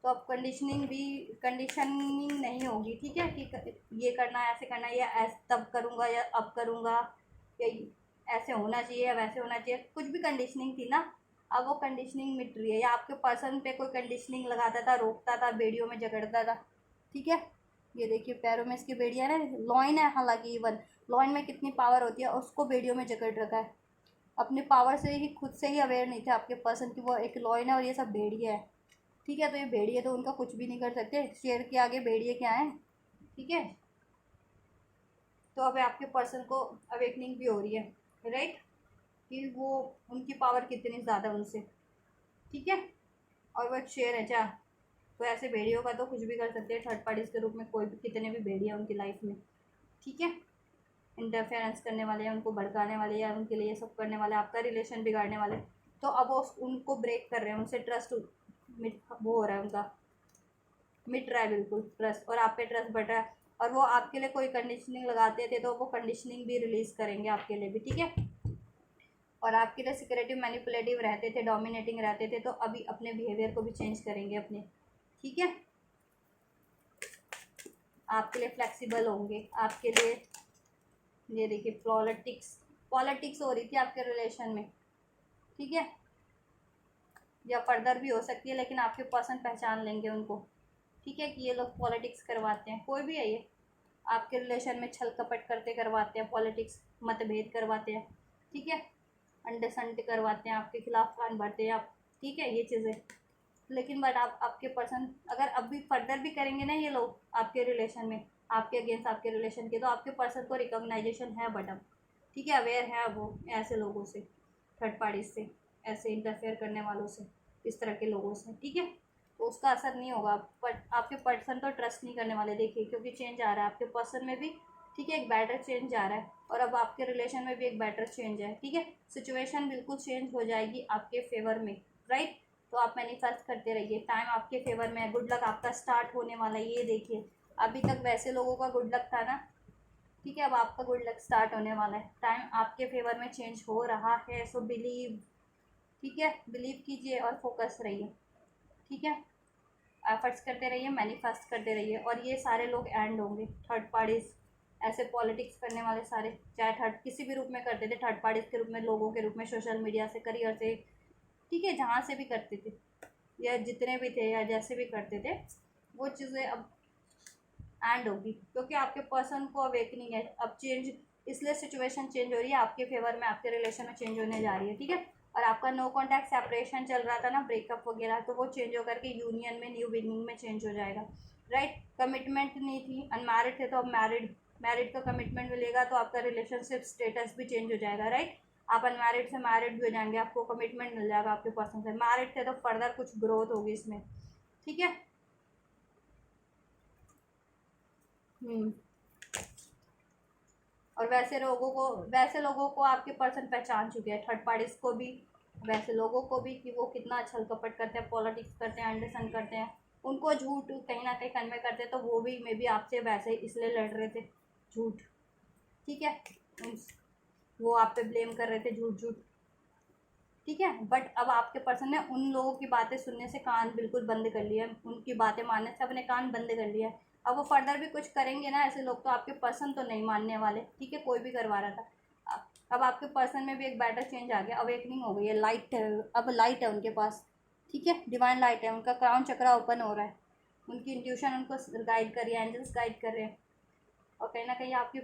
तो अब कंडीशनिंग नहीं होगी, ठीक है, कि ये करना है, ऐसे करना है, या तब करूँगा, या अब करूँगा, या ऐसे होना चाहिए, या वैसे होना चाहिए, कुछ भी कंडीशनिंग थी ना, अब वो कंडीशनिंग मिट रही है, या आपके पर्सन पे कोई कंडीशनिंग लगाता था, रोकता था, बेड़ियों में जकड़ता था, ठीक है, ये देखिए पैरों में इसकी बेड़ियाँ ना, लॉइन है, हालांकि इवन लॉइन में कितनी पावर होती है, उसको बेड़ियों में जकड़ रखा है, अपने पावर से ही, खुद से ही अवेयर नहीं थे आपके पर्सन की, वो एक लॉइन है और ये सब भेड़िया है, ठीक है। तो ये भेड़िए तो उनका कुछ भी नहीं कर सकते, शेर के आगे भेड़िए क्या है, ठीक है। तो अब आपके पर्सन को अवेकनिंग भी हो रही है, राइट, कि वो उनकी पावर कितनी ज़्यादा उनसे, ठीक है, और वह शेर है चाह, तो ऐसे भेड़ियों का तो कुछ भी कर सकते हैं थर्ड पार्टीज के रूप में, कोई भी, कितने भी भेड़िए उनकी लाइफ में, ठीक है, इंटरफेरेंस करने वाले हैं, उनको भड़काने वाले, या उनके लिए सब करने वाले, आपका रिलेशन बिगाड़ने वाले, तो अब वो उनको ब्रेक कर रहे हैं, उनसे ट्रस्ट वो हो रहा है, उनका मिट रहा है बिल्कुल ट्रस्ट, और आप पे ट्रस्ट बढ़ रहा है, और वो आपके लिए कोई कंडीशनिंग लगाते थे, तो वो कंडीशनिंग भी रिलीज़ करेंगे आपके लिए भी, ठीक है, और आपके लिए सिक्रेटिव मैनिपुलेटिव रहते थे, डोमिनेटिंग रहते थे, तो अभी अपने बिहेवियर को भी चेंज करेंगे अपने, ठीक है, आपके लिए फ्लेक्सिबल होंगे, आपके लिए, ये देखिए पॉलिटिक्स, पॉलिटिक्स हो रही थी आपके रिलेशन में, ठीक है, या फर्दर भी हो सकती है, लेकिन आपके पर्सन पहचान लेंगे उनको, ठीक है, कि ये लोग पॉलिटिक्स करवाते हैं। कोई भी है ये, आपके रिलेशन में छल कपट करते करवाते हैं, पॉलिटिक्स मतभेद करवाते हैं, ठीक है, अंडे संडे करवाते हैं, आपके खिलाफ कान भरते हैं आप, ठीक है, ये चीज़ें। लेकिन बट आप आपके पर्सन अगर अब भी फर्दर भी करेंगे ना ये लोग आपके रिलेशन में, आपके अगेंस्ट आपके रिलेशन के, तो आपके पर्सन को रिकॉग्नाइजेशन है बट अब, ठीक है, अवेयर है वो ऐसे लोगों से, थर्ड पार्टी से, ऐसे इंटरफेयर करने वालों से, इस तरह के लोगों से, ठीक है। तो उसका असर नहीं होगा, बट आपके पर्सन तो ट्रस्ट नहीं करने वाले, देखिए, क्योंकि चेंज आ रहा है आपके पर्सन में भी, ठीक है, एक बेटर चेंज आ रहा है, और अब आपके रिलेशन में भी एक बेटर चेंज है, ठीक है, सिचुएशन बिल्कुल चेंज हो जाएगी आपके फेवर में, राइट। तो आप मैनिफेस्ट करते रहिए, टाइम आपके फेवर में है, गुड लक आपका स्टार्ट होने वाला है, ये देखिए, अभी तक वैसे लोगों का गुड लक था ना, ठीक है, अब आपका गुड लक स्टार्ट होने वाला है, टाइम आपके फेवर में चेंज हो रहा है, सो बिलीव, ठीक है, बिलीव कीजिए और फोकस रहिए, ठीक है, एफर्ट्स करते रहिए, मैनिफेस्ट करते रहिए, और ये सारे लोग एंड होंगे, थर्ड पार्टीज, ऐसे पॉलिटिक्स करने वाले सारे, चाहे थर्ड किसी भी रूप में करते थे, थर्ड पार्टीज के रूप में, लोगों के रूप में, सोशल मीडिया से, करियर से, ठीक है, जहाँ से भी करते थे, या जितने भी थे या जैसे भी करते थे, वो चीज़ें अब एंड होगी, क्योंकि आपके पर्सन को अवेकनिंग है, अब चेंज, इसलिए सिचुएशन चेंज हो रही है आपके फेवर में, आपके रिलेशन में चेंज होने जा रही है, ठीक है। और आपका नो कॉन्टैक्ट सेपरेशन चल रहा था ना, ब्रेकअप वगैरह, तो वो चेंज होकर के यूनियन में, न्यू बिगनिंग में चेंज हो जाएगा, राइट। कमिटमेंट नहीं थी, अनमैरिड थे, तो अब मैरिड, मैरिड का कमिटमेंट मिलेगा, तो आपका रिलेशनशिप स्टेटस भी चेंज हो जाएगा, राइट। आप अनमैरिड से मैरिड भी हो जाएंगे, आपको कमिटमेंट मिल जाएगा आपके पर्सन से, मैरिड थे तो फर्दर कुछ ग्रोथ होगी इसमें, ठीक है। और वैसे लोगों को आपके पर्सन पहचान चुके हैं, थर्ड पार्टीज को भी, वैसे लोगों को भी, कि वो कितना छल कपट करते हैं, पॉलिटिक्स करते हैं, अंडरस्टैंड करते हैं, उनको झूठ कहीं ना कहीं कन्वे करते हैं, तो वो भी मे बी आपसे वैसे ही इसलिए लड़ रहे थे, झूठ, ठीक है, वो आप पे ब्लेम कर रहे थे झूठ झूठ, ठीक है। बट अब आपके पर्सन ने उन लोगों की बातें सुनने से कान बिल्कुल बंद कर लिया है, उनकी बातें मानने से अपने कान बंद कर लिया है, अब वो फर्दर भी कुछ करेंगे ना ऐसे लोग, तो आपके पर्सन तो नहीं मानने वाले, ठीक है, कोई भी करवा रहा था, अब आपके पर्सन में भी एक बेटर चेंज आ गया, अवेकनिंग हो गई है, लाइट है, अब लाइट है उनके पास, ठीक है, डिवाइन लाइट है, उनका क्राउन चक्रा ओपन हो रहा है, उनकी इंट्यूशन उनको गाइड कर रही है, एंजल्स गाइड कर रहे हैं, और कहीं ना कहीं आपकी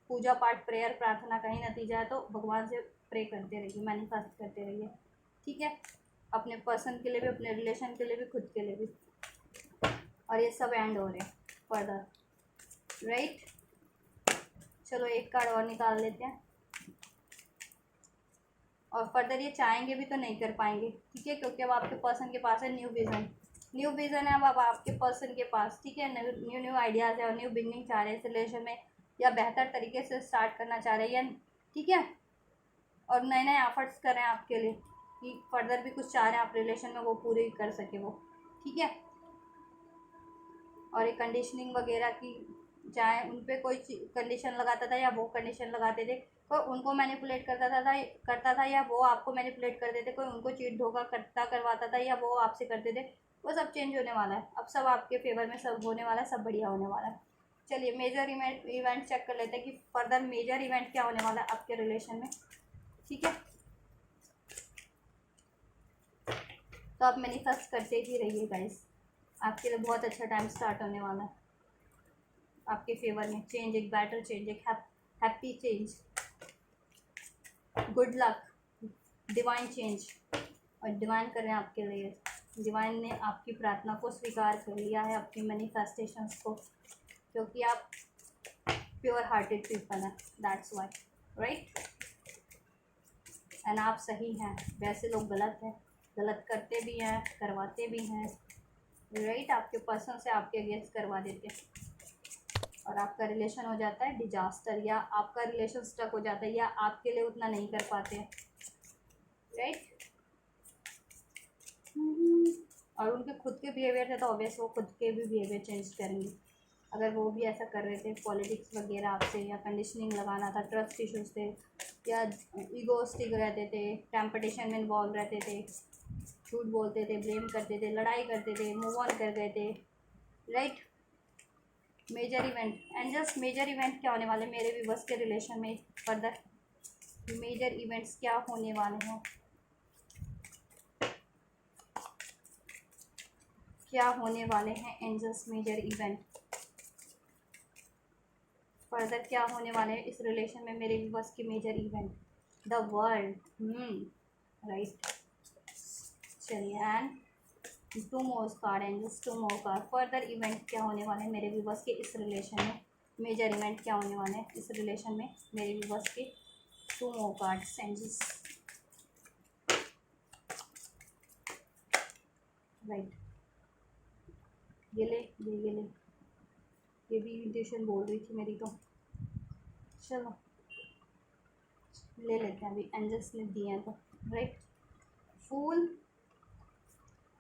पूजा पाठ, प्रेयर, प्रार्थना का ही नतीजा है, तो भगवान से प्रे करते रहिए, मैनिफेस्ट करते रहिए, ठीक है, अपने पर्सन के लिए भी, अपने रिलेशन के लिए भी, खुद के लिए भी, और ये सब एंड हो रहे हैं फर्दर, राइट। चलो एक कार्ड और निकाल लेते हैं, और फर्दर ये चाहेंगे भी तो नहीं कर पाएंगे, ठीक है, क्योंकि अब आपके पर्सन के पास है न्यू विज़न, न्यू विज़न है अब आपके पर्सन के पास, ठीक है, न्यू न्यू आइडियाज़ है, और न्यू बिगनिंग चाह रहे हैं इस रिलेशन में, या बेहतर तरीके से स्टार्ट करना चाह रहे हैं, ठीक है, और नए नए एफर्ट्स कर रहे हैं आपके लिए, कि फर्दर भी कुछ चाह रहे हैं आप रिलेशन में, वो पूरी कर सके वो, ठीक है। और एक कंडीशनिंग वगैरह की, चाहे उन पर कोई कंडीशन लगाता था या वो कंडीशन लगाते थे, कोई उनको मैनिपुलेट करता था या वो आपको मैनिपुलेट करते थे, कोई उनको चीट धोखा करवाता था या वो आपसे करते थे, वो सब चेंज होने वाला है, अब सब आपके फेवर में सब होने वाला है, सब बढ़िया होने वाला है। चलिए मेजर इवेंट चेक कर लेते हैं कि फर्दर मेजर इवेंट क्या होने वाला है आपके रिलेशन में, ठीक है। तो आप मैनिफेस्ट करते ही रहिए गाइस, आपके लिए बहुत अच्छा टाइम स्टार्ट होने वाला है, आपके फेवर में चेंज, एक बेटर चेंज, एक happy change, good luck, divine change, और डिवाइन कर रहे हैं आपके लिए, डिवाइन ने आपकी प्रार्थना को स्वीकार कर लिया है, आपकी मैनिफेस्टेशंस को, क्योंकि आप प्योर हार्टेड पीपल हैं, दैट्स वाई, राइट। एंड आप सही हैं, वैसे लोग गलत हैं, गलत करते भी हैं, करवाते भी हैं, राइट, आपके पर्सन से आपके अगेंस्ट करवा देते हैं, और आपका रिलेशन हो जाता है डिजास्टर, या आपका रिलेशन स्टक हो जाता है, या आपके लिए उतना नहीं कर पाते हैं, राइट। और उनके खुद के बिहेवियर थे, तो ऑब्वियस वो खुद के भी बिहेवियर चेंज करेंगे, अगर वो भी ऐसा कर रहे थे, पॉलिटिक्स वगैरह आपसे, या कंडीशनिंग लगाना था, ट्रस्ट इश्यूज थे, या ईगोस्टिक रहते थे, कंपटीशन में इन्वॉल्व रहते थे, झूठ बोलते थे, ब्लेम करते थे, लड़ाई करते थे, मूव ऑन कर गए थे, right. Major event, and just major event क्या होने वाले मेरे व्यूवर्स के रिलेशन में फर्दर, मेजर इवेंट्स क्या होने वाले हैं, क्या होने वाले हैं एंजल्स मेजर इवेंट, फर्दर क्या होने वाले हैं इस रिलेशन में मेरे व्यूअर्स के major event, the world, right. चलिए and two more card angels, two more card, further event क्या होने वाले हैं मेरे व्यूअर्स के इस रिलेशन में, मेजर इवेंट क्या होने वाले हैं इस रिलेशन में मेरे व्यूअर्स के, two more cards angels, right. ये ले, ये ले, ये भी इंट्यूशन बोल रही थी मेरी, तो चलो ले लेते हैं, अभी एंजल्स ने दिए हैं तो, right. Fool,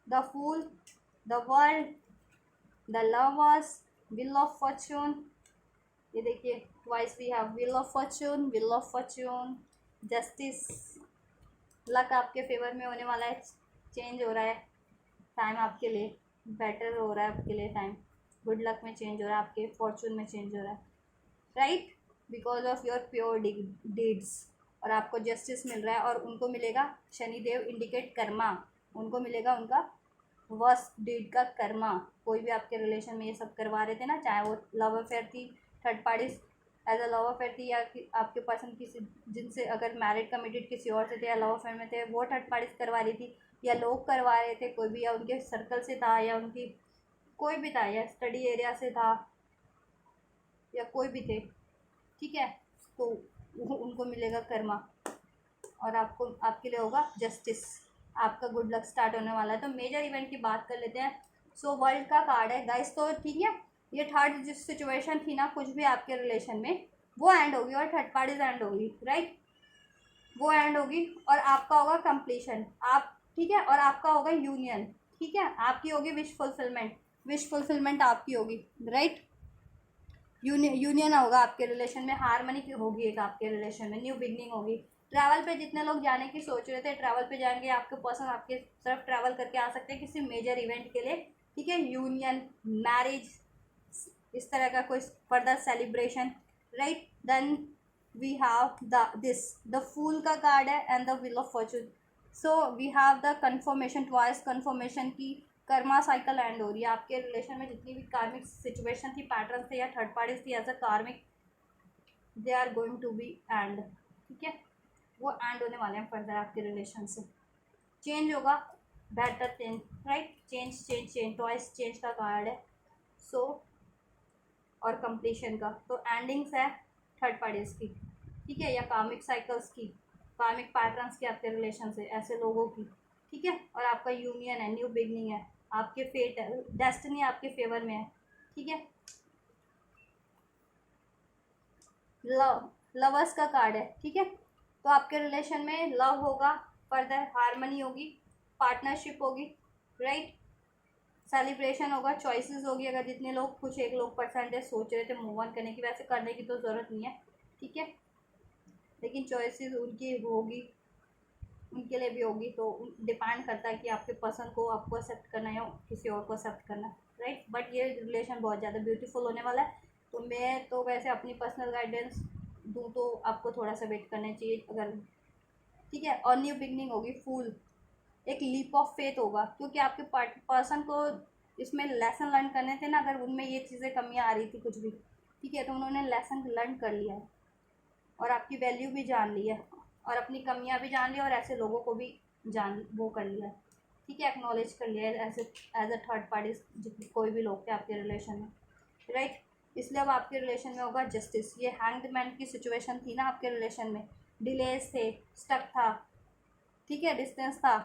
the fool, the world, the lovers, wheel of fortune, ये देखिए twice we have wheel of fortune, wheel of fortune, justice, luck आपके फेवर में होने वाला है, चेंज हो रहा है टाइम आपके लिए, बेटर हो रहा है आपके लिए टाइम, गुड लक में चेंज हो रहा है, आपके फॉर्चून में चेंज हो रहा है, right, because of your pure deeds, और आपको जस्टिस मिल रहा है, और उनको मिलेगा शनिदेव इंडिकेट कर्मा, उनको मिलेगा उनका वर्स्ट डीड का कर्मा, कोई भी आपके रिलेशन में ये सब करवा रहे थे ना, चाहे वो लव अफेयर थी, third parties as a love affair थी, या आपके पर्सन किसी जिनसे अगर मैरिड कमिटेड किसी और से थे या लव अफेयर में थे, वो थर्ड पार्टीज करवा रही थी, या लोग करवा रहे थे कोई भी, या उनके सर्कल से था, या उनकी कोई भी था, या स्टडी एरिया से था, या कोई भी थे, ठीक है, तो उनको मिलेगा कर्मा, और आपको आपके लिए होगा जस्टिस, आपका गुड लक स्टार्ट होने वाला है। तो मेजर इवेंट की बात कर लेते हैं। सो वर्ल्ड का कार्ड है गाइस, तो ठीक है, ये थर्ड जिस सिचुएशन थी ना कुछ भी आपके रिलेशन में, वो एंड होगी, और थर्ड पार्टीज एंड होगी, राइट, वो एंड होगी, और आपका होगा कंप्लीशन, आप ठीक है, और आपका होगा यूनियन, ठीक है, आपकी होगी विश फुलफिलमेंट, विश फुलफिलमेंट आपकी होगी, राइट, यूनियन होगा आपके रिलेशन में, हारमनी होगी एक आपके रिलेशन में, न्यू बिगनिंग होगी। ट्रैवल पे जितने लोग जाने की सोच रहे थे, ट्रैवल पे जाएंगे, आपके पर्सन आपके तरफ ट्रैवल करके आ सकते हैं किसी मेजर इवेंट के लिए, ठीक है, यूनियन, मैरिज, इस तरह का कोई further celebration, right. Then we have the fool का कार्ड है and the wheel of fortune, so we have the confirmation, twice confirmation की कर्मा साइकिल एंड हो रही है आपके रिलेशन में, जितनी भी कार्मिक सिचुएशन थी, पैटर्न थे, या थर्ड पार्टीज थी as a karmic, they are going to be end, ठीक है, वो एंड होने वाले हैं फर्दर आपके रिलेशन से, चेंज होगा, better change, right, change change change, twice change का कार्ड है, सो और कंप्लीशन का, तो एंडिंग्स है थर्ड पार्टीज की, ठीक है, या कार्मिक साइकिल्स की, कार्मिक पैटर्न्स की आपके रिलेशन से, ऐसे लोगों की, ठीक है, और आपका यूनियन है, न्यू बिगनिंग है, आपके फेट है, डेस्टिनी आपके फेवर में है, ठीक है। लव, लवर्स का कार्ड है, ठीक है, तो आपके रिलेशन में लव होगा, फर्दर हारमनी होगी, पार्टनरशिप होगी, राइट, सेलिब्रेशन होगा, चॉइसेस होगी, अगर जितने लोग कुछ एक लोग परसेंटेज सोच रहे थे मूव ऑन करने की, वैसे करने की तो ज़रूरत नहीं है, ठीक है, लेकिन चॉइसेस उनकी होगी, उनके लिए भी होगी, तो डिपेंड करता है कि आपके पर्सन को आपको एक्सेप्ट करना है या किसी और को एक्सेप्ट करना है, राइट। बट ये रिलेशन बहुत ज़्यादा ब्यूटीफुल होने वाला है, तो मैं तो वैसे अपनी पर्सनल गाइडेंस दूँ तो आपको थोड़ा सा वेट करना चाहिए, अगर ठीक है, और न्यू बिगनिंग होगी, फूल, एक लीप ऑफ फेथ होगा, क्योंकि आपके पर्सन को इसमें लेसन लर्न करने थे ना, अगर उनमें ये चीज़ें कमियाँ आ रही थी कुछ भी, ठीक है, तो उन्होंने लेसन लर्न कर लिया है, और आपकी वैल्यू भी जान ली है, और अपनी कमियां भी जान ली, और ऐसे लोगों को भी जान वो कर लिया है, ठीक है, एक्नॉलेज कर लिया है एज अ थर्ड पार्टी, जितने कोई भी लोग थे आपके रिलेशन में, राइट, इसलिए अब आपके रिलेशन में होगा जस्टिस। ये हैंग्ड मैन की सिचुएशन थी ना आपके रिलेशन में, डिलेज थे, स्टक था, ठीक है, डिस्टेंस था,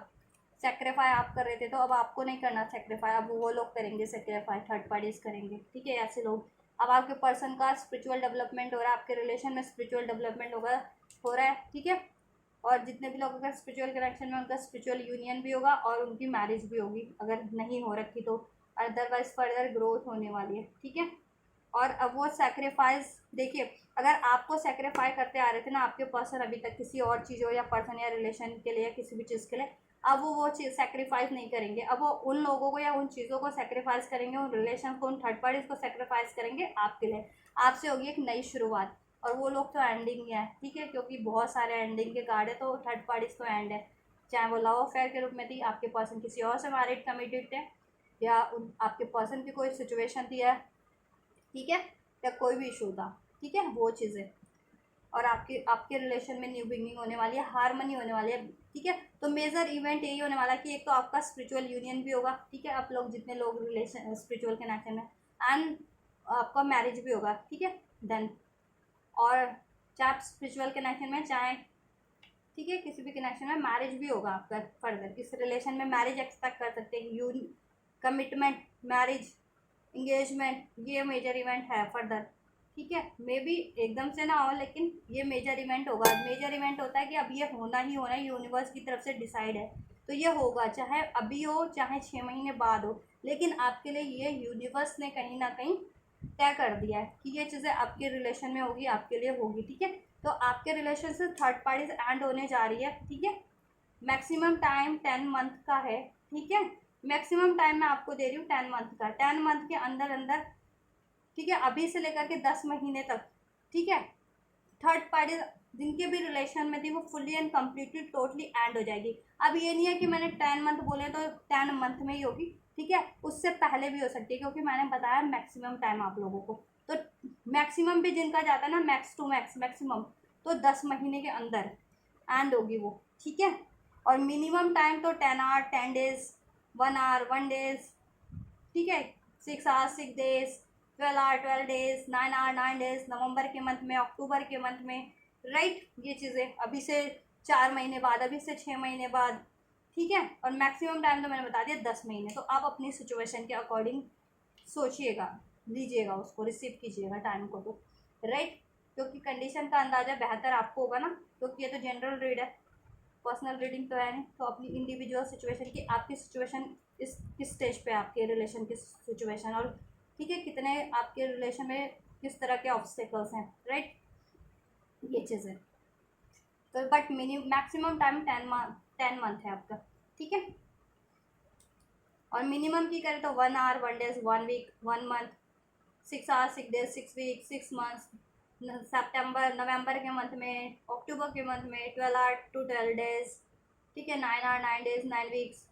सेक्रीफाई आप कर रहे थे, तो अब आपको नहीं करना सेक्रीफाई, अब वो लोग करेंगे सेक्रीफाई, थर्ड पार्टीज करेंगे, ठीक है, ऐसे लोग। अब आपके पर्सन का स्पिरिचुअल डेवलपमेंट हो रहा है, आपके रिलेशन में स्पिरिचुअल डेवलपमेंट होगा, हो रहा है, ठीक है, और जितने भी लोग अगर स्पिरिचुअल कनेक्शन में, उनका स्पिरिचुअल यूनियन भी होगा, और उनकी मैरिज भी होगी, अगर नहीं हो रखी तो, अदरवाइज फर्दर ग्रोथ होने वाली है, ठीक है। और अब वो सेक्रीफाइस देखिए, अगर आपको सेक्रीफाई करते आ रहे थे ना आपके पर्सन अभी तक किसी और चीज़ों या पर्सन या रिलेशन के लिए या किसी भी चीज़ के लिए, अब वो चीज़ सेक्रीफाइस नहीं करेंगे, अब वो उन लोगों को या उन चीज़ों को सेक्रीफाइस करेंगे, उन रिलेशन को, उन थर्ड पार्टीज को सेक्रीफाइस करेंगे आपके लिए, आपसे होगी एक नई शुरुआत, और वो लोग तो एंडिंग है, ठीक है, क्योंकि बहुत सारे एंडिंग के कार्ड है, तो थर्ड पार्टीज तो एंड है। चाहे वो लव अफेयर के रूप में थी, आपके पर्सन किसी और से मैरिड कमिटेड थे, या आपके पर्सन की कोई सिचुएशन थी, या ठीक है, या कोई भी इशू था, ठीक है, वो चीज़ें। और आपके आपके रिलेशन में न्यू बिगनिंग होने वाली है, हारमनी होने वाली है, ठीक है। तो मेजर इवेंट यही होने वाला है कि एक तो आपका स्पिरिचुअल यूनियन भी होगा, ठीक है, आप लोग जितने लोग रिलेशन स्पिरिचुअल कनेक्शन में, एंड आपका मैरिज भी होगा, ठीक है, देन। और चाहे आप स्पिरिचुअल कनेक्शन में, चाहे ठीक है किसी भी कनेक्शन में, मैरिज भी होगा आपका फर्दर। इस रिलेशन में मैरिज एक्सपेक्ट कर सकते हैं, कमिटमेंट, मैरिज, इंगेजमेंट, ये मेजर इवेंट है फर्दर, ठीक है। मे बी एकदम से ना हो, लेकिन ये मेजर इवेंट होगा। मेजर इवेंट होता है कि अब ये होना ही होना है, यूनिवर्स की तरफ से डिसाइड है, तो ये होगा, चाहे अभी हो चाहे 6 महीने बाद हो, लेकिन आपके लिए ये यूनिवर्स ने कहीं ना कहीं तय कर दिया है कि ये चीज़ें आपके रिलेशन में होगी, आपके लिए होगी, ठीक है। तो आपके रिलेशन से थर्ड पार्टी एंड होने जा रही है, ठीक है। मैक्सिमम टाइम 10 मंथ का है, ठीक है। मैक्सिमम टाइम मैं आपको दे रही हूँ 10 मंथ का, 10 मंथ के अंदर अंदर, ठीक है, अभी से लेकर के 10 महीने तक, ठीक है, थर्ड पार्टी जिनके भी रिलेशन में थी वो fully and completely totally and हो जाएगी। अब ये नहीं है कि मैंने 10 मंथ बोले तो 10 मंथ में ही होगी, ठीक है, उससे पहले भी हो सकती है, क्योंकि मैंने बताया मैक्सिमम टाइम आप लोगों को। तो मैक्सिमम भी जिनका जाता है ना, मैक्स टू मैक्स मैक्सिमम, तो 10 महीने के अंदर एंड होगी वो, ठीक है। और मिनिमम टाइम तो 10 आवर 10 डेज, 1 आवर 1 डेज, ठीक है, 6 hour 6 days, 12 hour 12 days, 9 hour 9 days, नवंबर के मंथ में, अक्टूबर के मंथ में, राइट। ये चीज़ें अभी से 4 महीने बाद, अभी से 6 महीने बाद, ठीक है। और मैक्सिमम टाइम तो मैंने बता दिया 10 महीने। तो आप अपनी सिचुएशन के अकॉर्डिंग सोचिएगा, लीजिएगा उसको, रिसीव कीजिएगा टाइम को, तो राइट, क्योंकि कंडीशन का अंदाज़ा बेहतर आपको होगा ना, क्योंकि ये तो जनरल रीड है, पर्सनल रीडिंग तो है नहीं। तो अपनी इंडिविजुअल सिचुएशन की, आपकी सिचुएशन इस किस स्टेज पे, आपके रिलेशन की सिचुएशन, और ठीक है कितने आपके रिलेशन में किस तरह के ऑब्स्टेकल्स हैं, राइट, ये चीज़ें। तो बट मैक्सिमम टाइम 10 मंथ है आपका, ठीक है। और मिनिमम की करें तो 1 hour 1 days, 1 week 1 month, 6 hour 6 days, 6 week 6 months, सितंबर नवंबर के मंथ में, अक्टूबर के मंथ में 12 आवर to 12 डेज, ठीक है, 9 hour 9 days 9 weeks,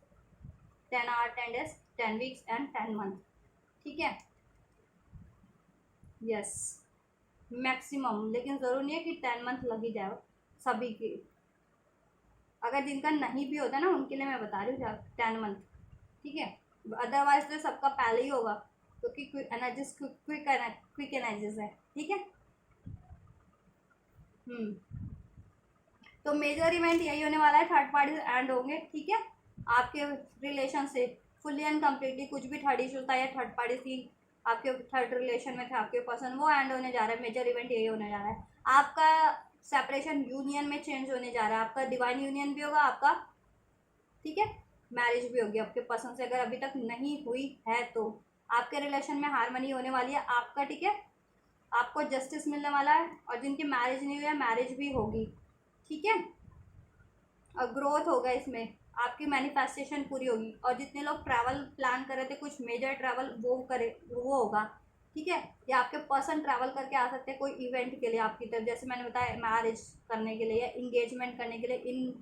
10 hour 10 days 10 weeks and 10 month, ठीक है। यस, मैक्सिमम, लेकिन ज़रूरी नहीं है कि 10 मंथ लग ही जाए सभी की। अगर जिनका नहीं भी होता ना, उनके लिए मैं बता रही हूँ 10 मंथ, ठीक है। अदरवाइज तो सबका पहले ही होगा, क्योंकि क्विक एनर्जीज है, ठीक है। तो मेजर इवेंट यही होने वाला है, थर्ड पार्टी एंड होंगे, ठीक है। आपके रिलेशन से फुल्ली एंड कम्प्लीटली कुछ भी थर्ड इशू था या थर्ड पार्टी थी, आपके थर्ड रिलेशन में थे आपके पर्सन, वो एंड होने जा रहा है। मेजर इवेंट यही होने जा रहा है। आपका सेपरेशन यूनियन में चेंज होने जा रहा है, आपका डिवाइन यूनियन भी होगा आपका, ठीक है, मैरिज भी होगी आपके पर्सन से, अगर अभी तक नहीं हुई है तो। आपके रिलेशन में हारमनी होने वाली है आपका, ठीक है, आपको जस्टिस मिलने वाला है। और जिनकी मैरिज नहीं हुई है, मैरिज भी होगी, ठीक है। और ग्रोथ होगा इसमें, आपकी मैनिफेस्टेशन पूरी होगी। और जितने लोग ट्रैवल प्लान कर रहे थे, कुछ मेजर ट्रैवल वो होगा, ठीक है। या आपके पर्सन ट्रैवल करके आ सकते हैं कोई इवेंट के लिए आपकी तरफ, जैसे मैंने बताया मैरिज करने के लिए या इंगेजमेंट करने के लिए,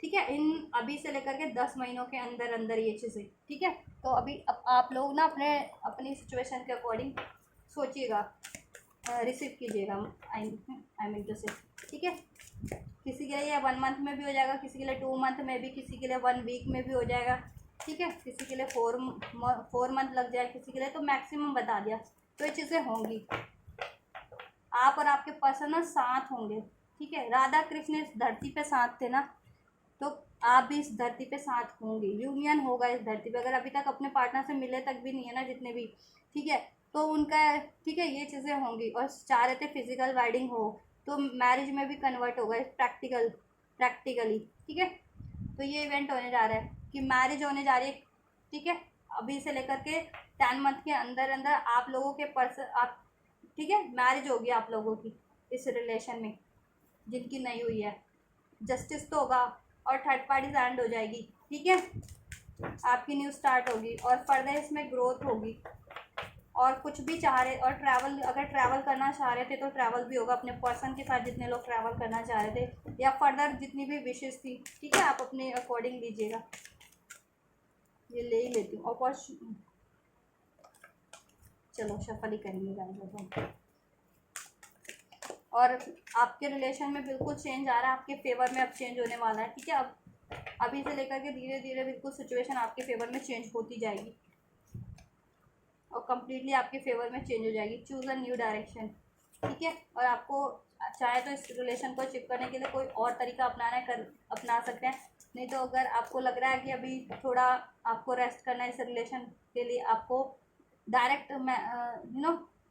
ठीक है, इन अभी से लेकर के 10 महीनों के अंदर अंदर ये चीज़ें, ठीक है। तो अभी आप लोग ना अपनी सिचुएशन के अकॉर्डिंग सोचिएगा, रिसीव कीजिएगा, आई मीन टू से, ठीक है। किसी के लिए 1 मंथ में भी हो जाएगा, किसी के लिए 2 मंथ में भी, किसी के लिए 1 वीक में भी हो जाएगा, ठीक है, किसी के लिए 4 मंथ लग जाए, किसी के लिए, तो मैक्सिमम बता दिया। तो ये चीज़ें होंगी, आप और आपके पर्सन ना साथ होंगे, ठीक है। राधा कृष्ण इस धरती पे साथ थे ना, तो आप भी इस धरती पे साथ होंगे, यूनियन होगा इस धरती पे। अगर अभी तक अपने पार्टनर से मिले तक भी नहीं है ना जितने भी, ठीक है, तो उनका, ठीक है, ये चीज़ें होंगी। और चाह रहे थे फिजिकल वेडिंग हो, तो मैरिज में भी कन्वर्ट होगा प्रैक्टिकली, ठीक है। तो ये इवेंट होने जा रहा है कि मैरिज होने जा रही है, ठीक है, अभी से लेकर के 10 मंथ के अंदर अंदर आप लोगों के पर्सन, आप, ठीक है, मैरिज होगी आप लोगों की इस रिलेशन में, जिनकी नहीं हुई है। जस्टिस तो होगा और थर्ड पार्टी एंड हो जाएगी, ठीक है, आपकी न्यू स्टार्ट होगी और फर्दर इसमें ग्रोथ होगी। और कुछ भी चाह रहे, और ट्रैवल अगर ट्रैवल करना चाह रहे थे तो ट्रैवल भी होगा अपने पर्सन के साथ, जितने लोग ट्रैवल करना चाह रहे थे, या फर्दर जितनी भी विशेष थी, ठीक है, आप अपने अकॉर्डिंग लीजिएगा। ये ले ही लेती हूँ और चलो शफल ही करेंगे गाइस। और आपके रिलेशन में बिल्कुल चेंज आ रहा है, आपके फेवर में अब चेंज होने वाला है, ठीक है। अब अभी से लेकर के धीरे धीरे बिल्कुल सिचुएशन आपके फेवर में चेंज होती जाएगी और कम्प्लीटली आपके फेवर में चेंज हो जाएगी। चूज़ अ न्यू डायरेक्शन, ठीक है। और आपको चाहे तो इस रिलेशन को अचीव करने के लिए कोई और तरीका अपनाना है, अपना सकते हैं। नहीं तो अगर आपको लग रहा है कि अभी थोड़ा आपको रेस्ट करना है इस रिलेशन के लिए, आपको डायरेक्ट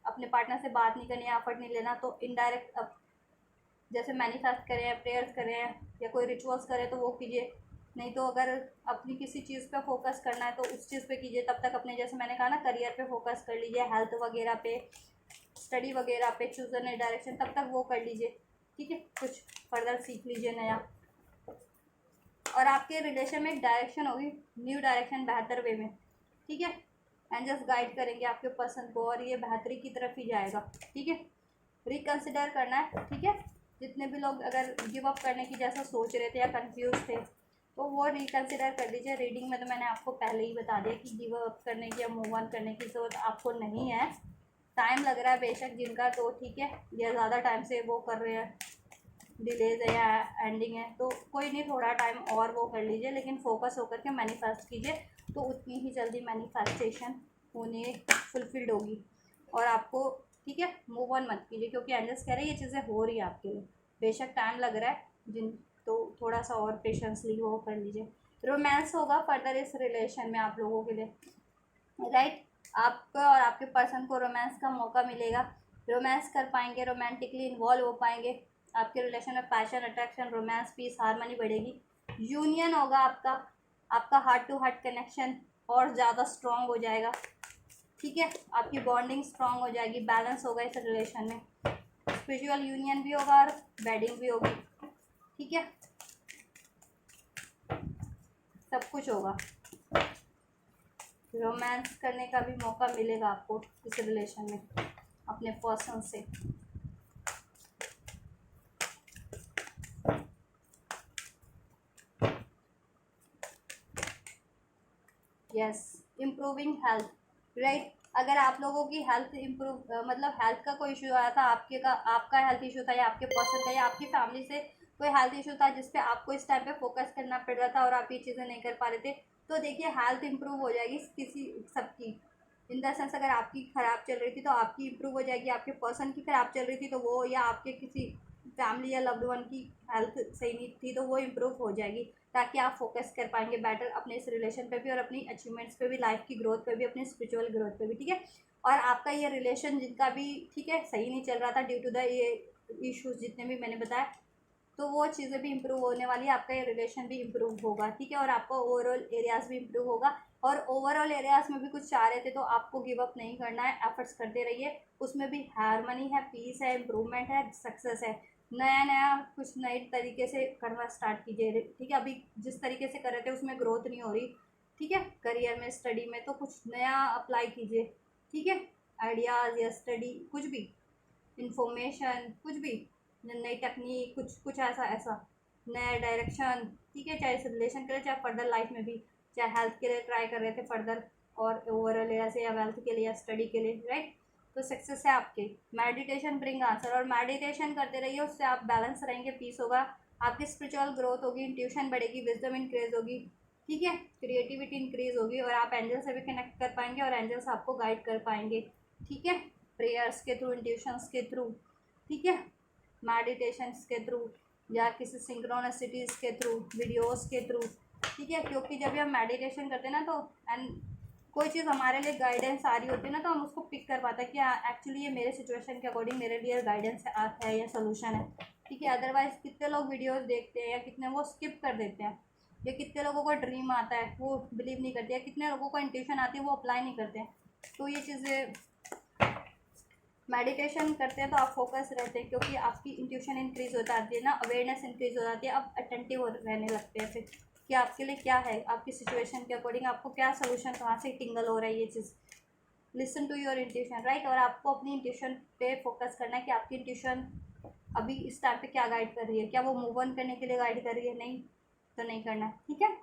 अपने पार्टनर से बात नहीं करनी है, एफर्ट नहीं लेना, तो इनडायरेक्ट अब जैसे मैनिफेस्ट करें, प्रेयर्स करें या कोई रिचुअल्स करें तो वो कीजिए। नहीं तो अगर अपनी किसी चीज़ पे फोकस करना है तो उस चीज़ पे कीजिए। तब तक अपने, जैसे मैंने कहा ना, करियर पे फोकस कर लीजिए, हेल्थ वगैरह पे, स्टडी वगैरह पे, चूज़ अ डायरेक्शन, तब तक वो कर लीजिए, ठीक है। कुछ फर्दर सीख लीजिए नया, और आपके रिलेशन में एक डायरेक्शन होगी, न्यू डायरेक्शन, बेहतर वे में, ठीक है। एंजल्स गाइड करेंगे आपके पर्सन को और ये बेहतरी की तरफ ही जाएगा, ठीक है। रिकन्सिडर करना है, ठीक है। जितने भी लोग अगर गिव अप करने की जैसा सोच रहे थे या कंफ्यूज थे तो वो रिकन्सिडर कर लीजिए। रीडिंग में तो मैंने आपको पहले ही बता दिया कि गिव अप करने की या मूव ऑन करने की ज़रूरत आपको नहीं है। टाइम लग रहा है बेशक जिनका, तो ठीक है, या ज़्यादा टाइम से वो कर रहे हैं, डिलेज है या एंडिंग है, तो कोई नहीं, थोड़ा टाइम और वो कर लीजिए, लेकिन फोकस होकर के मैनिफेस्ट कीजिए, तो उतनी ही जल्दी मैनिफेस्टेशन होने फुलफिल्ड होगी। और आपको, ठीक है, मूव ऑन मत कीजिए, क्योंकि एंजल्स कह रहे हैं ये चीज़ें हो रही है आपके लिए, बेशक टाइम लग रहा है जिन, तो थोड़ा सा और पेशेंसली वो कर लीजिए। रोमांस होगा फर्दर इस रिलेशन में आप लोगों के लिए, राइट। आपको और आपके पर्सन को रोमांस का मौका मिलेगा, रोमांस कर पाएंगे, रोमांटिकली इन्वॉल्व हो पाएंगे। आपके रिलेशन में passion, attraction, romance, peace, harmony बढ़ेगी। यूनियन होगा आपका, आपका हार्ट टू हार्ट कनेक्शन और ज़्यादा स्ट्रॉन्ग हो जाएगा, ठीक है। आपकी बॉन्डिंग स्ट्रॉन्ग हो जाएगी, बैलेंस होगा इस रिलेशन में। स्पिरिचुअल यूनियन भी होगा और वेडिंग भी होगी, ठीक है, सब कुछ होगा। रोमांस करने का भी मौका मिलेगा आपको इस रिलेशन में अपने पर्सन से। Yes, improving health, right. अगर आप लोगों की हेल्थ इम्प्रूव, मतलब हेल्थ का कोई इशू आया था, आपका हेल्थ इशू था, या आपके पर्सन का या आपकी फैमिली से कोई हेल्थ इशू था जिसपे आपको इस टाइम पे फोकस करना पड़ रहा था और आप ये चीज़ें नहीं कर पा रहे थे, तो देखिए हेल्थ इंप्रूव हो जाएगी किसी सबकी। इन द सेंस अगर आपकी ख़राब चल रही थी तो आपकी इंप्रूव हो जाएगी, आपके पर्सन की ख़राब चल रही थी तो वो, या आपके किसी फैमिली या लव्ड वन की हेल्थ सही नहीं थी तो वो इम्प्रूव हो जाएगी, ताकि आप फोकस कर पाएंगे बेटर अपने इस रिलेशन पे भी और अपनी अचीवमेंट्स पे भी, लाइफ की ग्रोथ पे भी, अपनी स्पिरिचुअल ग्रोथ पे भी, ठीक है। और आपका ये रिलेशन जिनका भी, ठीक है, सही नहीं चल रहा था ड्यू टू द ये इश्यूज जितने भी मैंने बताया, तो वो चीज़ें भी इम्प्रूव होने वाली है, आपका ये रिलेशन भी इम्प्रूव होगा, ठीक है। और आपका ओवरऑल एरियाज़ भी इम्प्रूव होगा, और ओवरऑल एरियाज़ में भी कुछ चाह रहे थे तो आपको गिव अप नहीं करना है, एफर्ट्स करते रहिए, उसमें भी हारमनी है, पीस है, इम्प्रूवमेंट है, सक्सेस है। नया नया कुछ नए तरीके से करना स्टार्ट कीजिए, ठीक है। अभी जिस तरीके से कर रहे थे उसमें ग्रोथ नहीं हो रही, ठीक है, करियर में, स्टडी में, तो कुछ नया अप्लाई कीजिए, ठीक है। आइडियाज़ या स्टडी, कुछ भी इंफॉर्मेशन, कुछ भी नई टेक्निक, कुछ कुछ ऐसा ऐसा नया डायरेक्शन, ठीक है। चाहे इस रिलेशन के लिए, चाहे फर्दर लाइफ में भी, चाहे हेल्थ के लिए ट्राई कर रहे थे फर्दर, और ओवरऑल ऐसे, या वेल्थ के लिए या स्टडी के लिए, राइट। तो सक्सेस है आपके। मेडिटेशन ब्रिंग आंसर, और मेडिटेशन करते रहिए, उससे आप बैलेंस रहेंगे, पीस होगा, आपकी स्पिरिचुअल ग्रोथ होगी, इंट्यूशन बढ़ेगी, विजडम इंक्रीज होगी, ठीक है, क्रिएटिविटी इंक्रीज होगी, और आप एंजल से भी कनेक्ट कर पाएंगे और एंजल्स आपको गाइड कर पाएंगे, ठीक है, प्रेयर्स के थ्रू, इंट्यूशंस के थ्रू, ठीक है, मेडिटेशंस के थ्रू, या किसी सिंक्रोनिसिटीज़ के थ्रू, वीडियोस के थ्रू, ठीक है। क्योंकि जब भी हम मेडिटेशन करते हैं ना, तो एंड कोई चीज़ हमारे लिए गाइडेंस आ रही होती है ना, तो हम उसको पिक कर पाते हैं कि एक्चुअली ये मेरे सिचुएशन के अकॉर्डिंग मेरे लिए गाइडेंस है या सोल्यूशन है, ठीक है। अदरवाइज़ कितने लोग वीडियोस देखते हैं या कितने वो स्किप कर देते हैं, या कितने लोगों को ड्रीम आता है वो बिलीव नहीं करते, या कितने लोगों को इंट्यूशन आती है वो अप्लाई नहीं करते हैं। तो ये चीज़ें, मेडिटेशन करते हैं तो आप फोकस रहते हैं, क्योंकि आपकी इंट्यूशन इंक्रीज हो जाती है ना, अवेयरनेस इंक्रीज हो जाती है, आप अटेंटिव रहने लगते हैं फिर कि आपके लिए क्या है, आपकी सिचुएशन के अकॉर्डिंग आपको क्या सोल्यूशन, कहाँ से टिंगल हो रहा है ये चीज़, listen to your intuition, right. और आपको अपनी इंट्यूशन पे फोकस करना है कि आपकी इंट्यूशन अभी इस टाइम पे क्या गाइड कर रही है, क्या वो मूव ऑन करने के लिए गाइड कर रही है, नहीं तो नहीं करना है, ठीक है।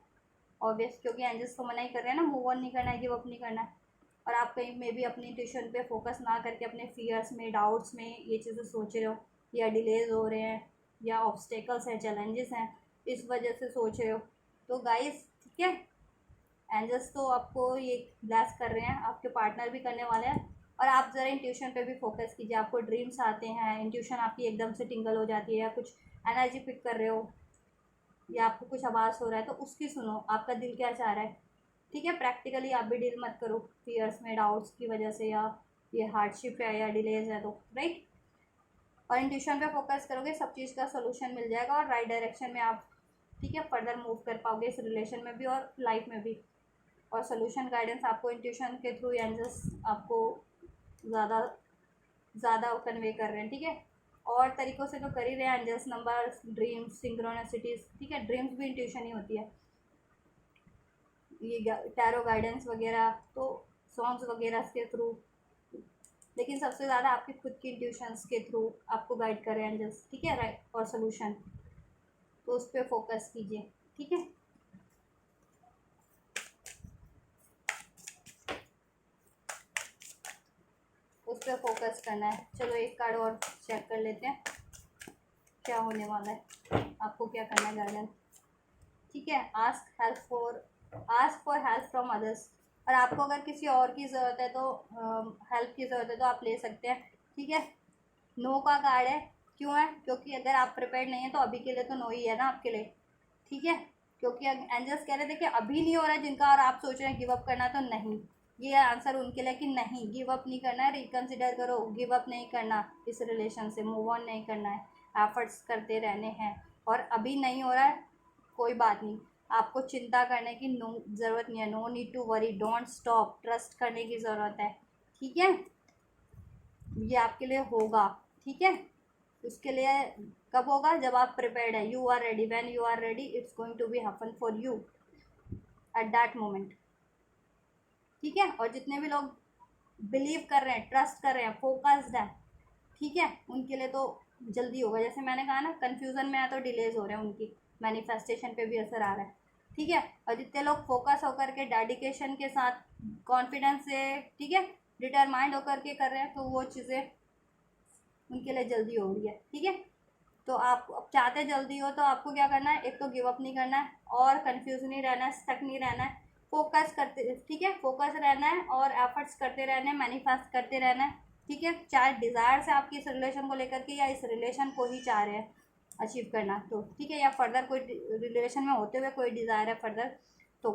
ऑब्वियस, क्योंकि एंजल्स तो मना ही कर रहे हैं ना, मूव ऑन नहीं करना है, गिव अप नहीं करना है। और आप कहीं में भी अपनी इंट्यूशन पे फोकस ना करके अपने फियर्स में, डाउट्स में ये चीज़ें सोच रहे हो, या डिलेज हो रहे हैं, या ऑब्स्टेकल्स हैं, चैलेंजेस हैं, इस वजह से सोच रहे हो, तो गाइस ठीक है, एंजल्स तो आपको ये ब्लेस कर रहे हैं, आपके पार्टनर भी करने वाले हैं। और आप ज़रा इंट्यूशन पे भी फोकस कीजिए। आपको ड्रीम्स आते हैं, इंट्यूशन आपकी एकदम से टिंगल हो जाती है, या कुछ एनर्जी पिक कर रहे हो, या आपको कुछ आवाज़ हो रहा है तो उसकी सुनो, आपका दिल क्या चाह रहा है, ठीक है। प्रैक्टिकली आप भी डील मत करो फियर्स में, डाउट्स की वजह से, या ये हार्डशिप है या डिलेज है, तो राइट। और इंट्यूशन पे फोकस करोगे, सब चीज़ का सोल्यूशन मिल जाएगा, और राइट डायरेक्शन में आप ठीक है फर्दर मूव कर पाओगे इस रिलेशन में भी और लाइफ में भी। और सोल्यूशन गाइडेंस आपको इंट्यूशन के थ्रू एंजल्स आपको ज़्यादा ज़्यादा कन्वे कर रहे हैं, ठीक है। और तरीक़ों से तो कर ही रहे हैं, एंजल्स, नंबर्स, ड्रीम्स, सिंक्रोनिसिटीज़, ठीक है। ड्रीम्स भी इंट्यूशन ही होती है, ये टैरो गाइडेंस वगैरह, तो सॉन्ग्स वगैरह के थ्रू, लेकिन सबसे ज़्यादा आपकी खुद की इंट्यूशंस के थ्रू आपको गाइड कर रहे हैं एंजल्स, ठीक है, राइट। और सोल्यूशन तो उस पर फोकस कीजिए, ठीक है। उस पर फोकस करना है। चलो एक कार्ड और चेक कर लेते हैं क्या होने वाला है, आपको क्या करना है गाइडेंस, ठीक है। Ask for help from others. और आपको अगर किसी और की ज़रूरत है तो हेल्प की ज़रूरत है तो आप ले सकते हैं, ठीक है। नो का कार्ड है, क्यों है, क्योंकि अगर आप प्रिपेयर्ड नहीं है तो अभी के लिए तो नो ही है ना आपके लिए, ठीक है। क्योंकि एंजल्स कह रहे थे कि अभी नहीं हो रहा है जिनका, और आप सोच रहे हैं गिव अप करना, तो नहीं, ये आंसर उनके लिए कि नहीं, गिव अप नहीं करना है, रिकन्सिडर करो, गिव अप नहीं करना, इस रिलेशन से मूव ऑन नहीं करना है, एफर्ट्स करते रहने हैं। और अभी नहीं हो रहा है, कोई बात नहीं, आपको चिंता करने की ज़रूरत नहीं है, no need to worry, don't stop, trust करने की ज़रूरत है, ठीक है। ये आपके लिए होगा, ठीक है। उसके लिए कब होगा, जब आप प्रिपेयर्ड है, you are ready, when you are ready it's going to be happen for you at that moment, ठीक है। और जितने भी लोग बिलीव कर रहे हैं, ट्रस्ट कर रहे हैं, फोकस्ड है, ठीक है, उनके लिए तो जल्दी होगा। जैसे मैंने कहा ना, कन्फ्यूज़न में है तो डिलेज हो रहे हैं, उनकी मैनिफेस्टेशन पे भी असर आ रहा है, ठीक है। और जितने लोग फोकस होकर के, डेडिकेशन के साथ, कॉन्फिडेंस से, ठीक है, डिटरमाइंड होकर के कर रहे हैं, तो वो चीज़ें उनके लिए जल्दी हो रही है, ठीक है। तो आप अब चाहते जल्दी हो तो आपको क्या करना है, एक तो गिव अप नहीं करना है, और कंफ्यूज नहीं रहना है, स्टक नहीं रहना है, फोकस करते, ठीक है, फोकस रहना है, और एफर्ट्स करते रहना है, मैनिफेस्ट करते रहना है, ठीक है। चाहे डिज़ायर्स है आपकी इस रिलेशन को लेकर के, या इस रिलेशन को ही चाह रहे हैं अचीव करना, तो ठीक है, या फर्दर कोई रिलेशन में होते हुए कोई डिज़ायर है फर्दर, तो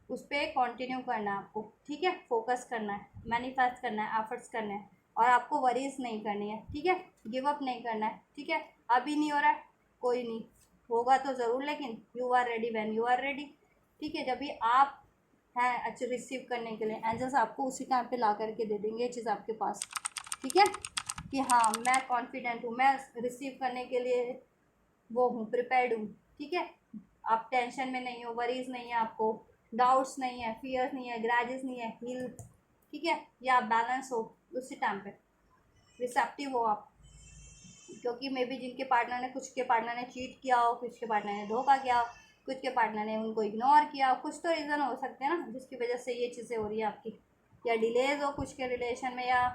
उस पर कंटिन्यू करना है आपको, ठीक है। फोकस करना है, मैनिफेस्ट करना है, एफर्ट्स करने हैं, और आपको वरीज नहीं करनी है, ठीक है। गिव अप नहीं करना है, ठीक है। अभी नहीं हो रहा है, कोई नहीं, होगा तो ज़रूर, लेकिन you are ready when you are ready, ठीक है। जब भी आप हैं अच्छा रिसीव करने के लिए, एंजल्स आपको उसी टाइम पे ला करके दे देंगे ये चीज़ आपके पास, ठीक है, कि हाँ मैं कॉन्फिडेंट हूँ, मैं रिसीव करने के लिए वो हूँ, प्रिपेयर्ड हूँ, ठीक है। आप टेंशन में नहीं हो, वरीज नहीं है आपको, डाउट्स नहीं है, फियर्स नहीं है, ग्रैजेस नहीं है, हील, ठीक है। या आप बैलेंस हो उसी टाइम पे, रिसेप्टिव हो आप, क्योंकि मे बी जिनके पार्टनर ने, कुछ के पार्टनर ने चीट किया हो, कुछ के पार्टनर ने धोखा किया हो, कुछ के पार्टनर ने उनको इग्नोर किया हो, कुछ तो रीज़न हो सकते हैं ना जिसकी वजह से ये चीज़ें हो रही है आपकी, या डिलेज हो कुछ के रिलेशन में, या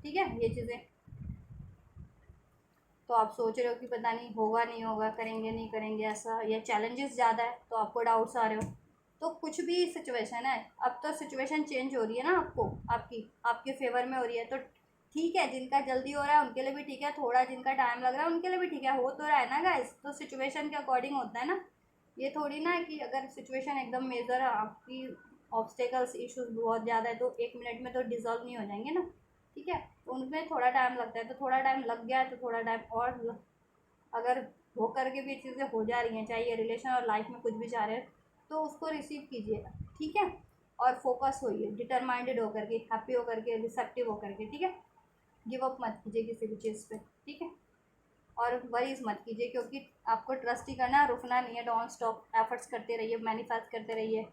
ठीक है ये चीज़ें, तो आप सोच रहे हो कि पता नहीं होगा नहीं होगा, करेंगे नहीं करेंगे ऐसा, या चैलेंजेस ज़्यादा है तो आपको डाउट्स आ रहे हो, तो कुछ भी सिचुएशन है, अब तो सिचुएशन चेंज हो रही है ना, आपको आपके फेवर में हो रही है, तो ठीक है, जिनका जल्दी हो रहा है उनके लिए भी ठीक है, थोड़ा जिनका टाइम लग रहा है उनके लिए भी ठीक है, हो तो रहा है ना गाइस, तो सिचुएशन के अकॉर्डिंग होता है ना, ये थोड़ी ना है कि अगर सिचुएशन एकदम मेजर है, आपकी ऑब्स्टेकल्स इश्यूज बहुत ज़्यादा है, तो 1 मिनट में तो डिजॉल्व नहीं हो जाएंगे ना, ठीक है। तो उनमें थोड़ा टाइम लगता है, तो थोड़ा टाइम लग गया है तो थोड़ा टाइम और अगर हो करके भी चीज़ें हो जा रही हैं, चाहे ये रिलेशन और लाइफ में कुछ भी जा रहे हैं, तो उसको रिसीव कीजिएगा, ठीक है। और फोकस होइए, डिटरमाइंडेड होकर के, हैप्पी होकर के, रिसेप्टिव होकर के, ठीक है। गिव अप मत कीजिए किसी भी चीज़ पे, ठीक है। और वरीज मत कीजिए, क्योंकि आपको ट्रस्ट ही करना है, रुकना नहीं है, डोंट स्टॉप, एफर्ट्स करते रहिए, मैनिफेस्ट करते रहिए,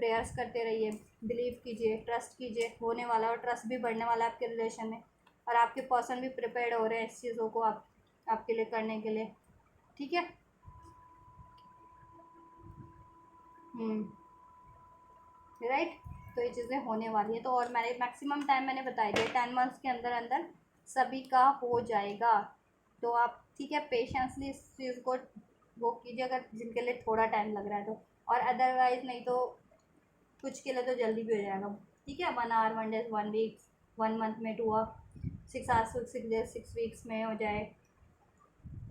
प्रेयर्स करते रहिए, बिलीव कीजिए, ट्रस्ट कीजिए, होने वाला है और ट्रस्ट भी बढ़ने वाला है आपके रिलेशन में, और आपके पर्सन भी प्रिपेयर्ड हो रहे हैं इस चीज़ों को आपके लिए करने के लिए, ठीक है। राइट, तो ये चीज़ें होने वाली है। तो और मैंने मैक्सिमम टाइम मैंने बताया दिया 10 मंथ्स के अंदर अंदर सभी का हो जाएगा। तो आप ठीक है पेशेंसली इस चीज़ को वो कीजिए, अगर जिनके लिए थोड़ा टाइम लग रहा है तो, और अदरवाइज नहीं तो कुछ के लिए तो जल्दी भी हो जाएगा, ठीक है। 1 आवर 1 डेज 1 वीक 1 मंथ में 2 6 आवर्स 6 डेज 6 वीक्स में हो जाए,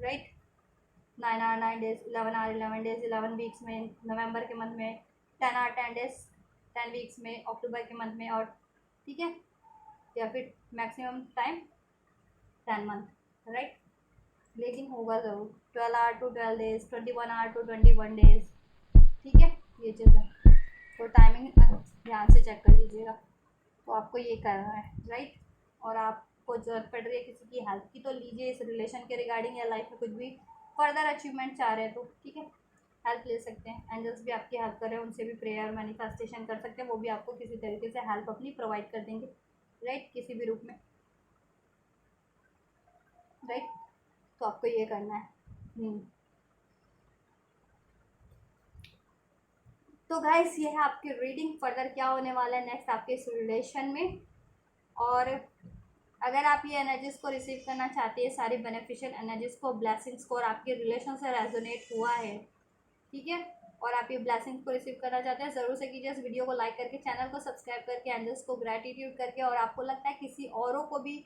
right. 9 hour 9 days 11 hour 11 days 11 weeks में नवंबर के मंथ में, 10 आवर 10 डेज 10 वीक्स में अक्टूबर के मंथ में, और ठीक है, या फिर मैक्सिमम टाइम 10 मंथ, राइट। लेकिन होगा ज़रूर 12 hour to 12 days 21 hour to 21 days, ठीक है, ये चीज़ है। तो टाइमिंग ध्यान से चेक कर लीजिएगा। तो आपको ये करना है, राइट। और आपको ज़रूरत पड़ रही है किसी की हेल्प की तो लीजिए, इस रिलेशन के रिगार्डिंग या लाइफ में कुछ भी फर्दर अचीवमेंट चाह रहे हैं तो ठीक है, हेल्प ले सकते हैं। एंजल्स भी आपकी हेल्प कर रहे हैं, उनसे भी प्रेयर मैनिफेस्टेशन कर सकते हैं, वो भी आपको किसी तरीके से हेल्प अपनी प्रोवाइड कर देंगे, राइट, किसी भी रूप में, राइट। तो आपको ये करना है। तो गाइस ये है आपकी रीडिंग, फर्दर क्या होने वाला है नेक्स्ट आपके इस रिलेशन में। और अगर आप ये एनर्जीज को रिसीव करना चाहते हैं, सारी बेनिफिशियल एनर्जीज को, ब्लेसिंग्स को, और आपके रिलेशन से रेजोनेट हुआ है, ठीक है, और आप ये ब्लेसिंग्स को रिसीव करना चाहते हैं, ज़रूर से कीजिए इस वीडियो को लाइक करके, चैनल को सब्सक्राइब करके, एंजल्स को ग्रैटिट्यूड करके, और आपको लगता है किसी औरों को भी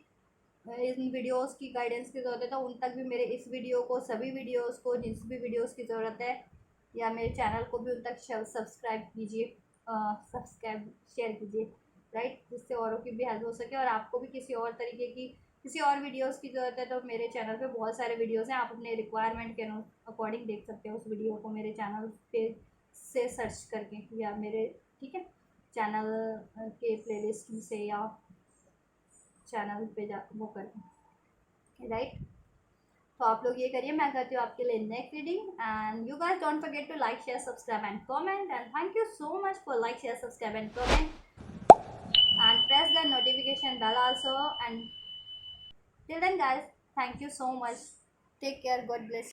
इन वीडियोस की गाइडेंस की ज़रूरत है तो उन तक भी मेरे इस वीडियो को, सभी वीडियोस को, जिस भी वीडियोस की ज़रूरत है, या मेरे चैनल को भी उन तक सब्सक्राइब कीजिए, सब्सक्राइब शेयर कीजिए, राइट, जिससे औरों की भी हेल्प हो सके। और आपको भी किसी और तरीके की किसी और वीडियोस की ज़रूरत है तो मेरे चैनल पे बहुत सारे वीडियोस हैं, आप अपने रिक्वायरमेंट के अकॉर्डिंग देख सकते हो उस वीडियो को मेरे चैनल पे से सर्च करके, या मेरे ठीक है चैनल के प्लेलिस्ट से, या चैनल पे जा वो करके, राइट। तो आप लोग ये करिए, मैं करती हूँ आपके लिए next reading. And you guys don't forget to like share subscribe and comment, and thank you so much for like share subscribe and comment, and press the notification bell also. And till then guys, thank you so much, take care, God bless.